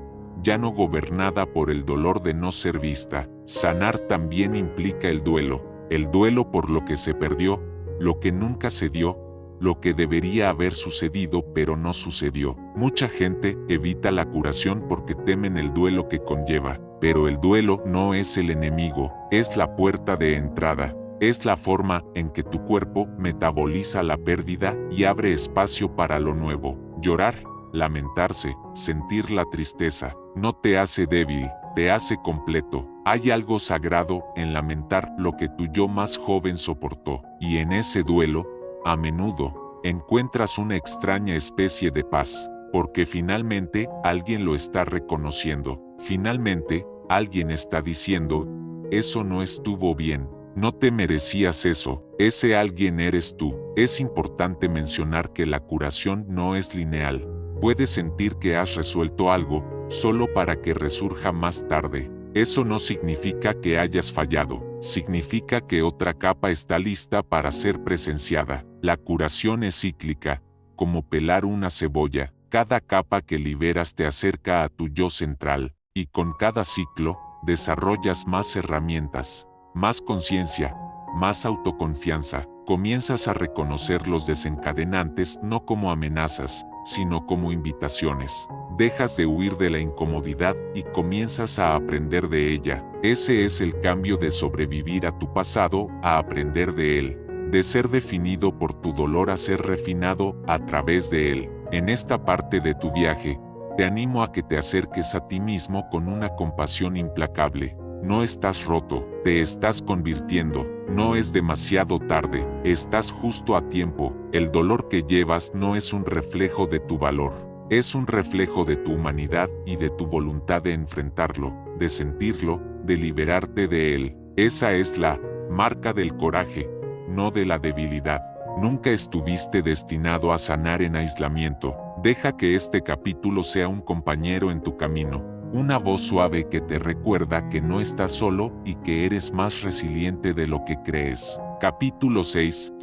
ya no gobernada por el dolor de no ser vista. Sanar también implica el duelo por lo que se perdió, lo que nunca se dio, lo que debería haber sucedido pero no sucedió. Mucha gente evita la curación porque temen el duelo que conlleva, pero el duelo no es el enemigo, es la puerta de entrada, es la forma en que tu cuerpo metaboliza la pérdida y abre espacio para lo nuevo. Llorar, lamentarse, sentir la tristeza, no te hace débil, te hace completo. Hay algo sagrado en lamentar lo que tu yo más joven soportó, y en ese duelo, a menudo, encuentras una extraña especie de paz, porque finalmente alguien lo está reconociendo. Finalmente, alguien está diciendo, eso no estuvo bien, no te merecías eso, ese alguien eres tú. Es importante mencionar que la curación no es lineal. Puedes sentir que has resuelto algo, solo para que resurja más tarde. Eso no significa que hayas fallado, significa que otra capa está lista para ser presenciada. La curación es cíclica, como pelar una cebolla. Cada capa que liberas te acerca a tu yo central, y con cada ciclo, desarrollas más herramientas, más conciencia, más autoconfianza. Comienzas a reconocer los desencadenantes no como amenazas, sino como invitaciones. Dejas de huir de la incomodidad y comienzas a aprender de ella. Ese es el cambio de sobrevivir a tu pasado a aprender de él, de ser definido por tu dolor a ser refinado a través de él. En esta parte de tu viaje, te animo a que te acerques a ti mismo con una compasión implacable. No estás roto, te estás convirtiendo, no es demasiado tarde, estás justo a tiempo. El dolor que llevas no es un reflejo de tu valor, es un reflejo de tu humanidad y de tu voluntad de enfrentarlo, de sentirlo, de liberarte de él. Esa es la marca del coraje, no de la debilidad. Nunca estuviste destinado a sanar en aislamiento. Deja que este capítulo sea un compañero en tu camino, una voz suave que te recuerda que no estás solo y que eres más resiliente de lo que crees. Capítulo 6.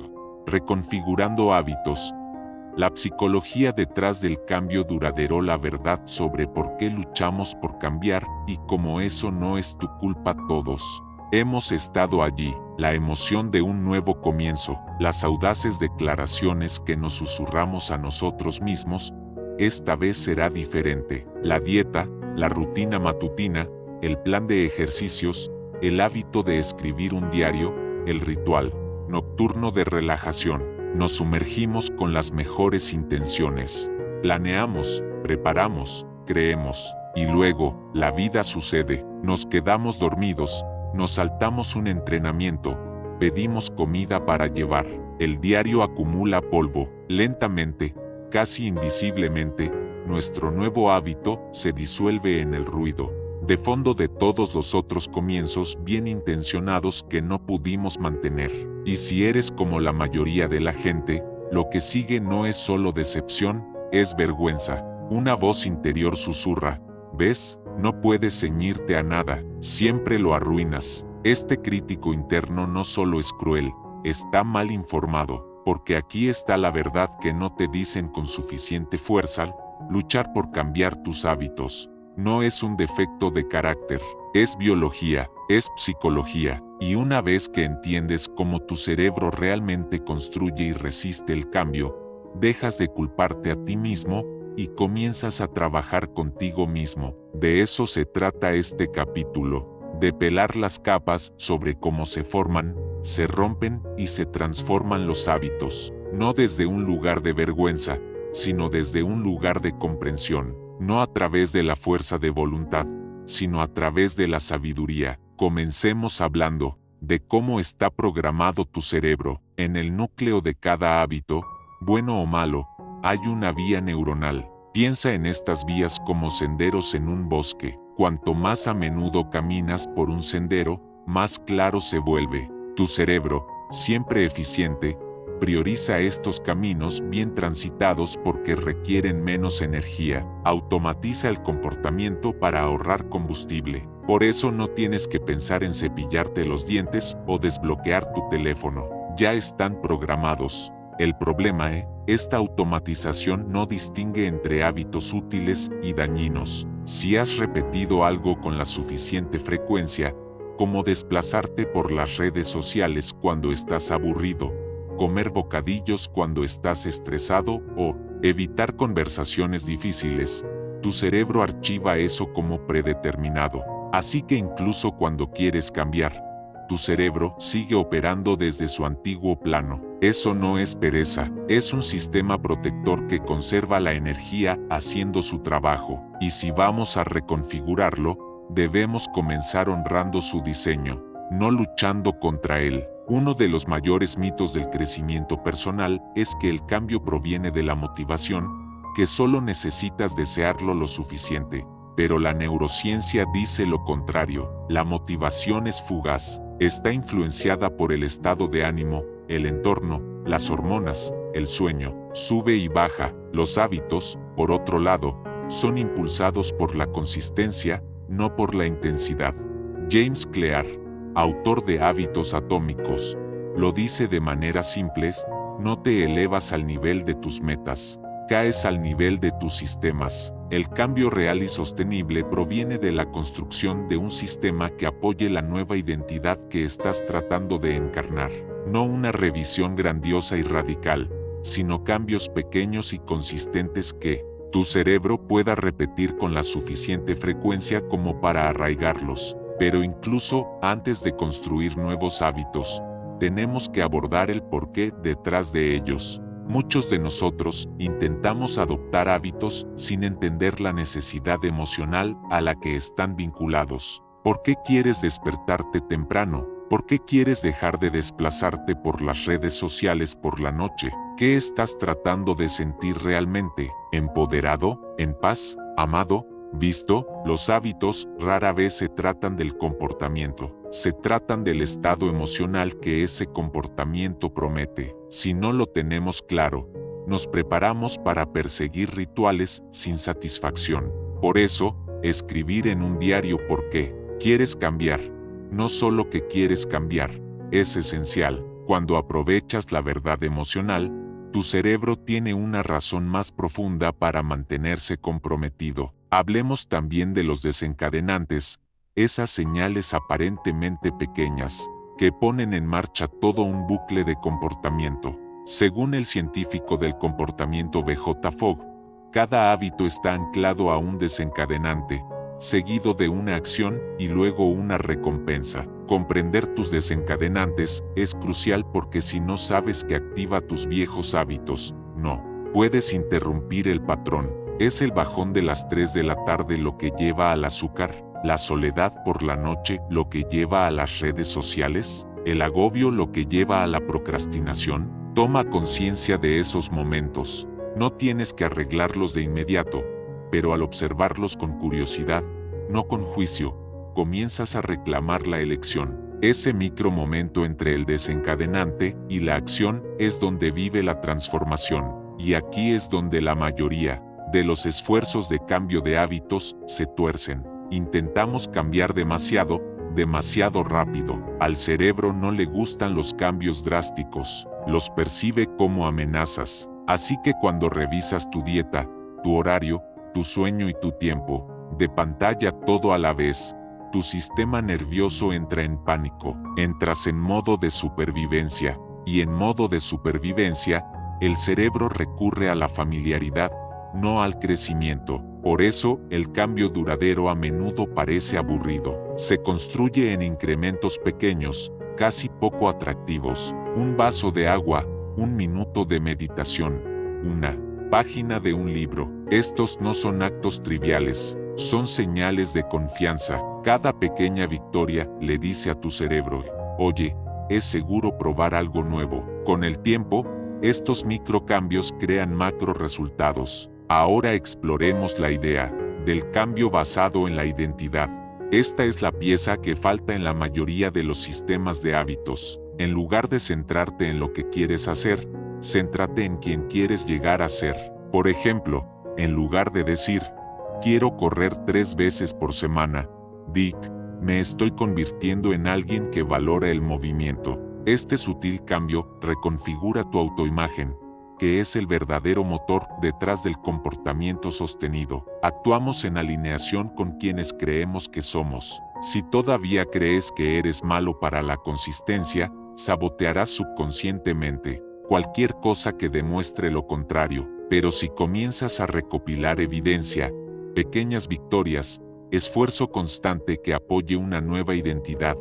Reconfigurando hábitos. La psicología detrás del cambio duradero, la verdad sobre por qué luchamos por cambiar y cómo eso no es tu culpa. Todos hemos estado allí, la emoción de un nuevo comienzo, las audaces declaraciones que nos susurramos a nosotros mismos. Esta vez será diferente. La dieta, la rutina matutina, el plan de ejercicios, el hábito de escribir un diario, el ritual nocturno de relajación. Nos sumergimos con las mejores intenciones. Planeamos, preparamos, creemos, y luego, la vida sucede. Nos quedamos dormidos, nos saltamos un entrenamiento, pedimos comida para llevar. El diario acumula polvo. Lentamente, casi invisiblemente, nuestro nuevo hábito se disuelve en el ruido de fondo de todos los otros comienzos bien intencionados que no pudimos mantener. Y si eres como la mayoría de la gente, lo que sigue no es solo decepción, es vergüenza. Una voz interior susurra: ¿ves? No puedes ceñirte a nada, siempre lo arruinas. Este crítico interno no solo es cruel, está mal informado, porque aquí está la verdad que no te dicen con suficiente fuerza. Luchar por cambiar tus hábitos no es un defecto de carácter, es biología, es psicología, y una vez que entiendes cómo tu cerebro realmente construye y resiste el cambio, dejas de culparte a ti mismo y comienzas a trabajar contigo mismo. De eso se trata este capítulo, de pelar las capas sobre cómo se forman, se rompen y se transforman los hábitos, no desde un lugar de vergüenza, sino desde un lugar de comprensión. No a través de la fuerza de voluntad, sino a través de la sabiduría. Comencemos hablando de cómo está programado tu cerebro. En el núcleo de cada hábito, bueno o malo, hay una vía neuronal. Piensa en estas vías como senderos en un bosque. Cuanto más a menudo caminas por un sendero, más claro se vuelve. Tu cerebro, siempre eficiente, prioriza estos caminos bien transitados porque requieren menos energía. Automatiza el comportamiento para ahorrar combustible. Por eso no tienes que pensar en cepillarte los dientes o desbloquear tu teléfono. Ya están programados. El problema es, esta automatización no distingue entre hábitos útiles y dañinos. Si has repetido algo con la suficiente frecuencia, como desplazarte por las redes sociales cuando estás aburrido, comer bocadillos cuando estás estresado o evitar conversaciones difíciles, tu cerebro archiva eso como predeterminado. Así que incluso cuando quieres cambiar, tu cerebro sigue operando desde su antiguo plano. Eso no es pereza, es un sistema protector que conserva la energía haciendo su trabajo. Y si vamos a reconfigurarlo, debemos comenzar honrando su diseño, no luchando contra él. Uno de los mayores mitos del crecimiento personal es que el cambio proviene de la motivación, que solo necesitas desearlo lo suficiente. Pero la neurociencia dice lo contrario. La motivación es fugaz, está influenciada por el estado de ánimo, el entorno, las hormonas, el sueño, sube y baja. Los hábitos, por otro lado, son impulsados por la consistencia, no por la intensidad. James Clear, autor de Hábitos Atómicos, lo dice de manera simple: no te elevas al nivel de tus metas, caes al nivel de tus sistemas. El cambio real y sostenible proviene de la construcción de un sistema que apoye la nueva identidad que estás tratando de encarnar. No una revisión grandiosa y radical, sino cambios pequeños y consistentes que tu cerebro pueda repetir con la suficiente frecuencia como para arraigarlos. Pero incluso antes de construir nuevos hábitos, tenemos que abordar el porqué detrás de ellos. Muchos de nosotros intentamos adoptar hábitos sin entender la necesidad emocional a la que están vinculados. ¿Por qué quieres despertarte temprano? ¿Por qué quieres dejar de desplazarte por las redes sociales por la noche? ¿Qué estás tratando de sentir realmente? ¿Empoderado? ¿En paz? ¿Amado? ¿Visto? Los hábitos rara vez se tratan del comportamiento, se tratan del estado emocional que ese comportamiento promete. Si no lo tenemos claro, nos preparamos para perseguir rituales sin satisfacción. Por eso, Escribir en un diario por qué quieres cambiar. No solo que quieres cambiar, es esencial. Cuando aprovechas la verdad emocional, tu cerebro tiene una razón más profunda para mantenerse comprometido. Hablemos también de los desencadenantes, esas señales aparentemente pequeñas, que ponen en marcha todo un bucle de comportamiento. Según el científico del comportamiento B.J. Fogg, cada hábito está anclado a un desencadenante, seguido de una acción y luego una recompensa. Comprender tus desencadenantes es crucial porque si no sabes que activa tus viejos hábitos, no puedes interrumpir el patrón. ¿Es el bajón de las 3 de la tarde lo que lleva al azúcar? ¿La soledad por la noche lo que lleva a las redes sociales? ¿El agobio lo que lleva a la procrastinación? Toma conciencia de esos momentos. No tienes que arreglarlos de inmediato, pero al observarlos con curiosidad, no con juicio, comienzas a reclamar la elección. Ese micro momento entre el desencadenante y la acción es donde vive la transformación, y aquí es donde la mayoría de los esfuerzos de cambio de hábitos se tuercen. Intentamos cambiar demasiado rápido. Al cerebro no le gustan los cambios drásticos, los percibe como amenazas. Así que cuando revisas tu dieta, tu horario, tu sueño y tu tiempo de pantalla todo a la vez, tu sistema nervioso entra en pánico. Entras en modo de supervivencia, y en modo de supervivencia, el cerebro recurre a la familiaridad, no al crecimiento. Por eso, el cambio duradero a menudo parece aburrido. Se construye en incrementos pequeños, casi poco atractivos. Un vaso de agua, un minuto de meditación, una página de un libro. Estos no son actos triviales, son señales de confianza. Cada pequeña victoria le dice a tu cerebro, oye, es seguro probar algo nuevo. Con el tiempo, estos microcambios crean macro resultados. Ahora exploremos la idea del cambio basado en la identidad. Esta es la pieza que falta en la mayoría de los sistemas de hábitos. En lugar de centrarte en lo que quieres hacer, céntrate en quién quieres llegar a ser. Por ejemplo, en lugar de decir, quiero correr 3 veces por semana, di, me estoy convirtiendo en alguien que valora el movimiento. Este sutil cambio reconfigura tu autoimagen, que es el verdadero motor detrás del comportamiento sostenido. Actuamos en alineación con quienes creemos que somos. Si todavía crees que eres malo para la consistencia, sabotearás subconscientemente cualquier cosa que demuestre lo contrario. Pero si comienzas a recopilar evidencia, pequeñas victorias, esfuerzo constante que apoye una nueva identidad,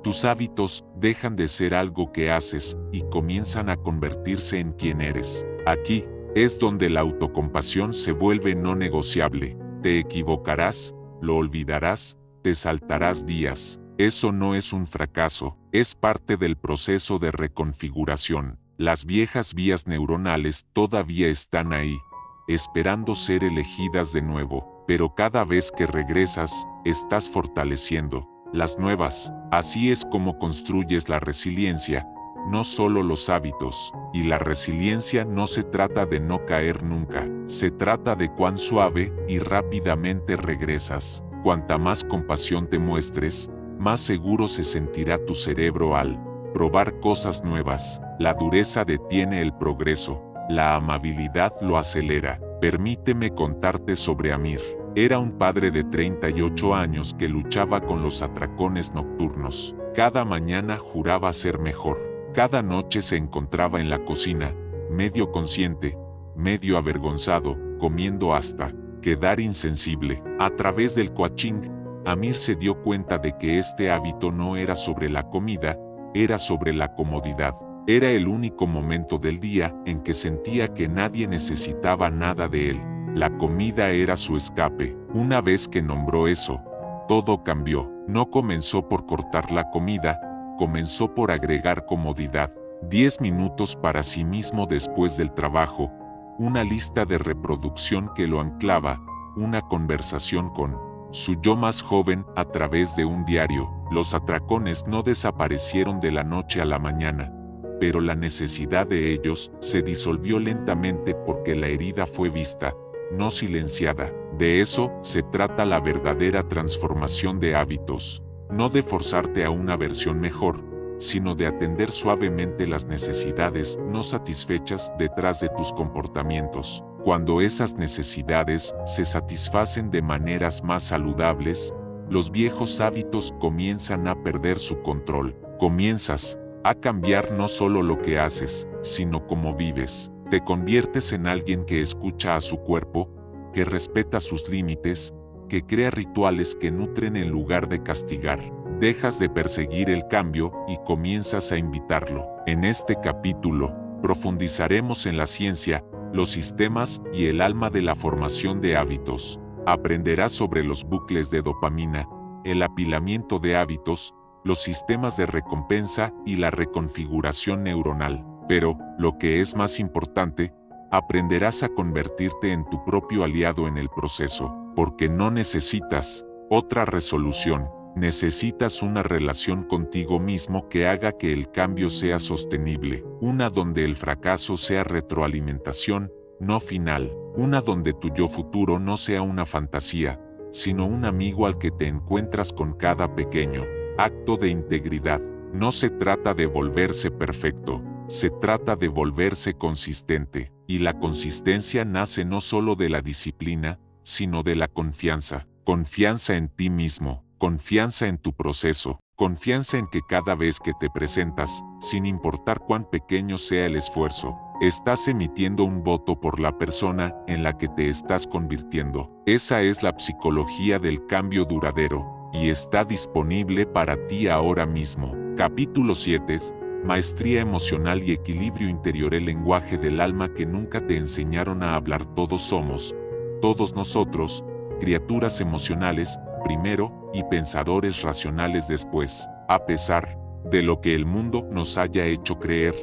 tus hábitos dejan de ser algo que haces y comienzan a convertirse en quien eres. Aquí es donde la autocompasión se vuelve no negociable. Te equivocarás, lo olvidarás, te saltarás días. Eso no es un fracaso, es parte del proceso de reconfiguración. Las viejas vías neuronales todavía están ahí, esperando ser elegidas de nuevo, pero cada vez que regresas, estás fortaleciendo las nuevas. Así es como construyes la resiliencia, no solo los hábitos. Y la resiliencia no se trata de no caer nunca, se trata de cuán suave y rápidamente regresas. Cuanta más compasión te muestres, más seguro se sentirá tu cerebro al probar cosas nuevas. La dureza detiene el progreso, la amabilidad lo acelera. Permíteme contarte sobre Amir. Era un padre de 38 años que luchaba con los atracones nocturnos. Cada mañana juraba ser mejor. Cada noche se encontraba en la cocina, medio consciente, medio avergonzado, comiendo hasta quedar insensible. A través del coaching, Amir se dio cuenta de que este hábito no era sobre la comida, era sobre la comodidad. Era el único momento del día en que sentía que nadie necesitaba nada de él. La comida era su escape. Una vez que nombró eso, todo cambió. No comenzó por cortar la comida, comenzó por agregar comodidad. 10 minutos para sí mismo después del trabajo, una lista de reproducción que lo anclaba, una conversación con su yo más joven a través de un diario. Los atracones no desaparecieron de la noche a la mañana, pero la necesidad de ellos se disolvió lentamente porque la herida fue vista, no silenciada. De eso se trata la verdadera transformación de hábitos. No de forzarte a una versión mejor, sino de atender suavemente las necesidades no satisfechas detrás de tus comportamientos. Cuando esas necesidades se satisfacen de maneras más saludables, los viejos hábitos comienzan a perder su control. Comienzas a cambiar no solo lo que haces, sino cómo vives. Te conviertes en alguien que escucha a su cuerpo, que respeta sus límites, que crea rituales que nutren en lugar de castigar. Dejas de perseguir el cambio y comienzas a invitarlo. En este capítulo, profundizaremos en la ciencia, los sistemas y el alma de la formación de hábitos. Aprenderás sobre los bucles de dopamina, el apilamiento de hábitos, los sistemas de recompensa y la reconfiguración neuronal. Pero, lo que es más importante, aprenderás a convertirte en tu propio aliado en el proceso, porque no necesitas otra resolución. Necesitas una relación contigo mismo que haga que el cambio sea sostenible, una donde el fracaso sea retroalimentación, no final, una donde tu yo futuro no sea una fantasía, sino un amigo al que te encuentras con cada pequeño acto de integridad. No se trata de volverse perfecto, se trata de volverse consistente, y la consistencia nace no solo de la disciplina, sino de la confianza. Confianza en ti mismo, confianza en tu proceso, confianza en que cada vez que te presentas, sin importar cuán pequeño sea el esfuerzo, estás emitiendo un voto por la persona en la que te estás convirtiendo. Esa es la psicología del cambio duradero, y está disponible para ti ahora mismo. Capítulo 7. Maestría emocional y equilibrio interior. El lenguaje del alma que nunca te enseñaron a hablar. Todos nosotros, criaturas emocionales, primero, y pensadores racionales después. A pesar de lo que el mundo nos haya hecho creer,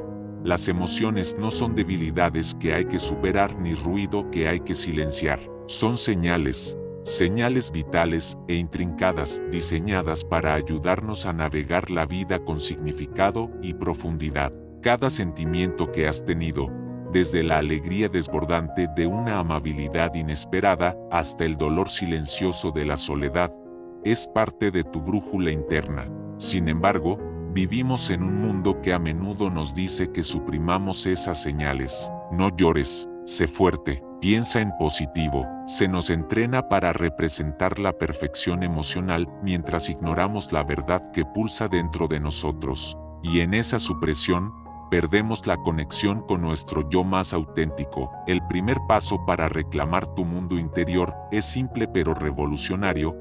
las emociones no son debilidades que hay que superar ni ruido que hay que silenciar. Son señales vitales e intrincadas, diseñadas para ayudarnos a navegar la vida con significado y profundidad. Cada sentimiento que has tenido, desde la alegría desbordante de una amabilidad inesperada hasta el dolor silencioso de la soledad, es parte de tu brújula interna. Sin embargo, vivimos en un mundo que a menudo nos dice que suprimamos esas señales. No llores, sé fuerte, piensa en positivo. Se nos entrena para representar la perfección emocional mientras ignoramos la verdad que pulsa dentro de nosotros. Y en esa supresión, perdemos la conexión con nuestro yo más auténtico. El primer paso para reclamar tu mundo interior es simple pero revolucionario.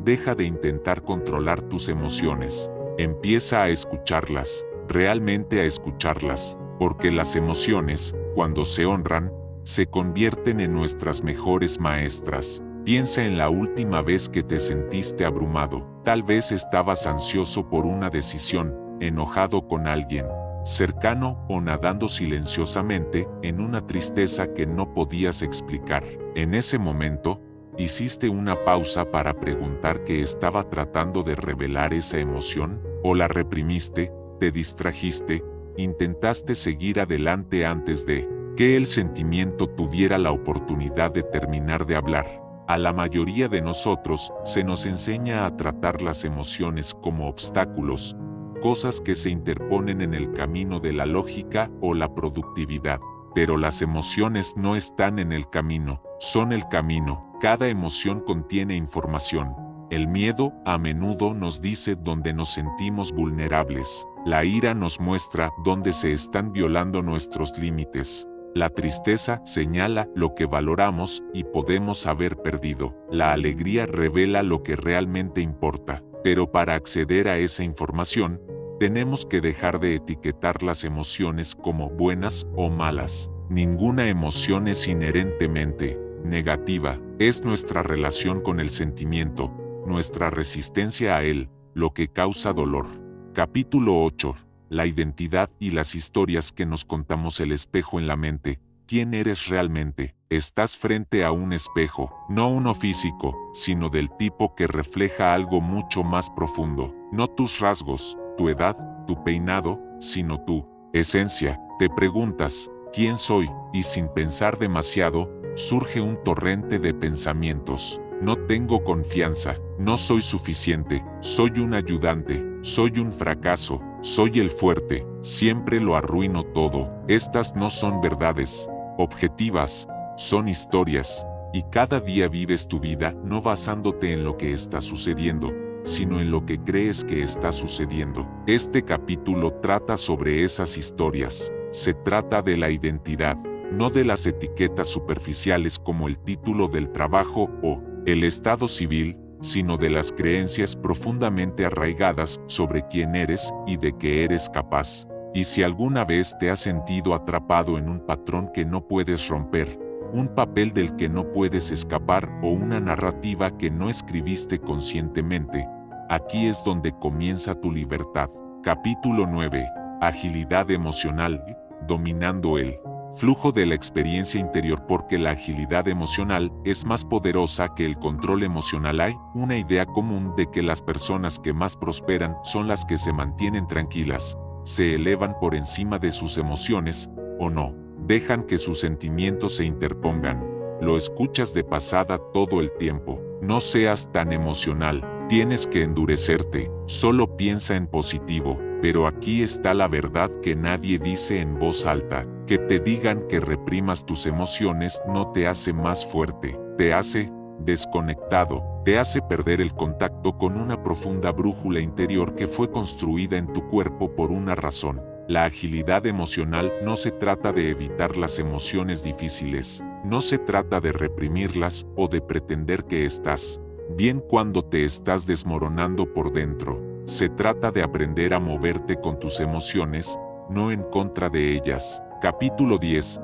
Deja de intentar controlar tus emociones. Empieza a escucharlas, realmente a escucharlas, porque las emociones, cuando se honran, se convierten en nuestras mejores maestras. Piensa en la última vez que te sentiste abrumado. Tal vez estabas ansioso por una decisión, enojado con alguien cercano o nadando silenciosamente en una tristeza que no podías explicar. En ese momento, ¿hiciste una pausa para preguntar qué estaba tratando de revelar esa emoción? ¿O la reprimiste, te distrajiste, intentaste seguir adelante antes de que el sentimiento tuviera la oportunidad de terminar de hablar? A la mayoría de nosotros se nos enseña a tratar las emociones como obstáculos, cosas que se interponen en el camino de la lógica o la productividad. Pero las emociones no están en el camino, son el camino. Cada emoción contiene información. El miedo a menudo nos dice dónde nos sentimos vulnerables. La ira nos muestra dónde se están violando nuestros límites. La tristeza señala lo que valoramos y podemos haber perdido. La alegría revela lo que realmente importa. Pero para acceder a esa información, tenemos que dejar de etiquetar las emociones como buenas o malas. Ninguna emoción es inherentemente negativa. Es nuestra relación con el sentimiento, nuestra resistencia a él, lo que causa dolor. Capítulo 8. La identidad y las historias que nos contamos. El espejo en la mente. ¿Quién eres realmente? Estás frente a un espejo, no uno físico, sino del tipo que refleja algo mucho más profundo. No tus rasgos, tu edad, tu peinado, sino tu esencia. Te preguntas, ¿quién soy? Y sin pensar demasiado, surge un torrente de pensamientos. No tengo confianza, no soy suficiente, soy un ayudante, soy un fracaso, soy el fuerte, siempre lo arruino todo. Estas no son verdades objetivas, son historias, y cada día vives tu vida no basándote en lo que está sucediendo, sino en lo que crees que está sucediendo. Este capítulo trata sobre esas historias. Se trata de la identidad, no de las etiquetas superficiales como el título del trabajo o el estado civil, sino de las creencias profundamente arraigadas sobre quién eres y de qué eres capaz. Y si alguna vez te has sentido atrapado en un patrón que no puedes romper, un papel del que no puedes escapar o una narrativa que no escribiste conscientemente, aquí es donde comienza tu libertad. Capítulo 9. Agilidad emocional, dominando el flujo de la experiencia interior, porque la agilidad emocional es más poderosa que el control emocional. Hay una idea común de que las personas que más prosperan son las que se mantienen tranquilas, se elevan por encima de sus emociones, o no dejan que sus sentimientos se interpongan. Lo escuchas de pasada todo el tiempo. No seas tan emocional, tienes que endurecerte, solo piensa en positivo. Pero aquí está la verdad que nadie dice en voz alta. Que te digan que reprimas tus emociones no te hace más fuerte, te hace desconectado, te hace perder el contacto con una profunda brújula interior que fue construida en tu cuerpo por una razón. La agilidad emocional no se trata de evitar las emociones difíciles, no se trata de reprimirlas o de pretender que estás bien cuando te estás desmoronando por dentro. Se trata de aprender a moverte con tus emociones, no en contra de ellas. Capítulo 10.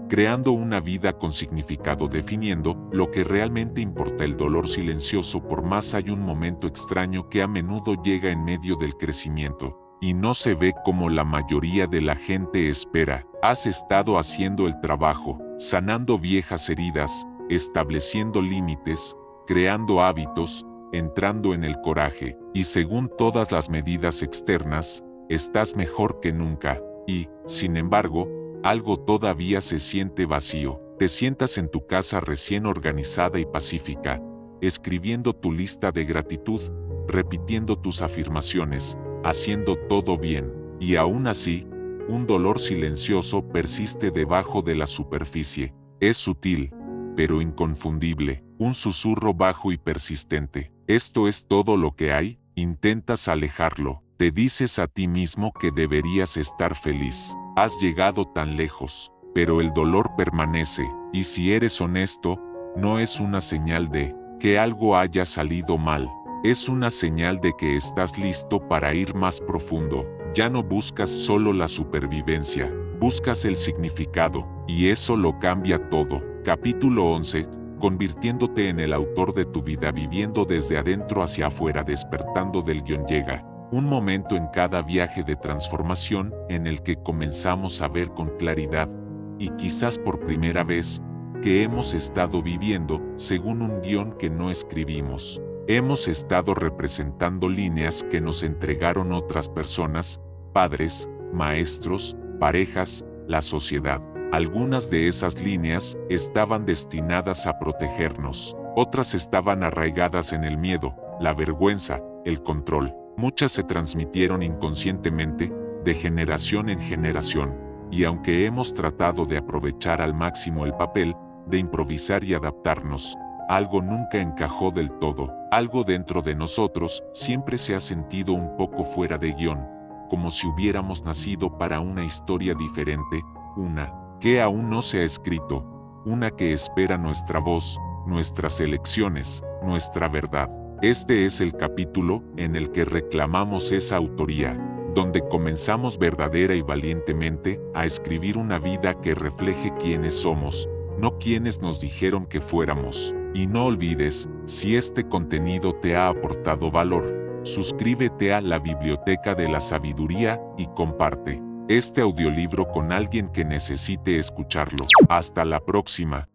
Creando una vida con significado, definiendo lo que realmente importa. El dolor silencioso. Por más hay un momento extraño que a menudo llega en medio del crecimiento, y no se ve como la mayoría de la gente espera. Has estado haciendo el trabajo, sanando viejas heridas, estableciendo límites, creando hábitos, entrando en el coraje, y según todas las medidas externas, estás mejor que nunca, y, sin embargo, algo todavía se siente vacío. Te sientas en tu casa recién organizada y pacífica, escribiendo tu lista de gratitud, repitiendo tus afirmaciones, haciendo todo bien, y aún así, un dolor silencioso persiste debajo de la superficie. Es sutil, pero inconfundible, un susurro bajo y persistente. ¿Esto es todo lo que hay? Intentas alejarlo. Te dices a ti mismo que deberías estar feliz. Has llegado tan lejos, pero el dolor permanece, y si eres honesto, no es una señal de que algo haya salido mal. Es una señal de que estás listo para ir más profundo. Ya no buscas solo la supervivencia, buscas el significado, y eso lo cambia todo. Capítulo 11. Convirtiéndote en el autor de tu vida, viviendo desde adentro hacia afuera, despertando del guión. Llega un momento en cada viaje de transformación en el que comenzamos a ver con claridad, y quizás por primera vez, que hemos estado viviendo según un guión que no escribimos. Hemos estado representando líneas que nos entregaron otras personas, padres, maestros, parejas, la sociedad. Algunas de esas líneas estaban destinadas a protegernos, otras estaban arraigadas en el miedo, la vergüenza, el control. Muchas se transmitieron inconscientemente, de generación en generación, y aunque hemos tratado de aprovechar al máximo el papel, de improvisar y adaptarnos, algo nunca encajó del todo. Algo dentro de nosotros siempre se ha sentido un poco fuera de guión, como si hubiéramos nacido para una historia diferente, una que aún no se ha escrito, una que espera nuestra voz, nuestras elecciones, nuestra verdad. Este es el capítulo en el que reclamamos esa autoría, donde comenzamos verdadera y valientemente a escribir una vida que refleje quiénes somos, no quienes nos dijeron que fuéramos. Y no olvides, si este contenido te ha aportado valor, suscríbete a la Biblioteca de la Sabiduría y comparte este audiolibro con alguien que necesite escucharlo. Hasta la próxima.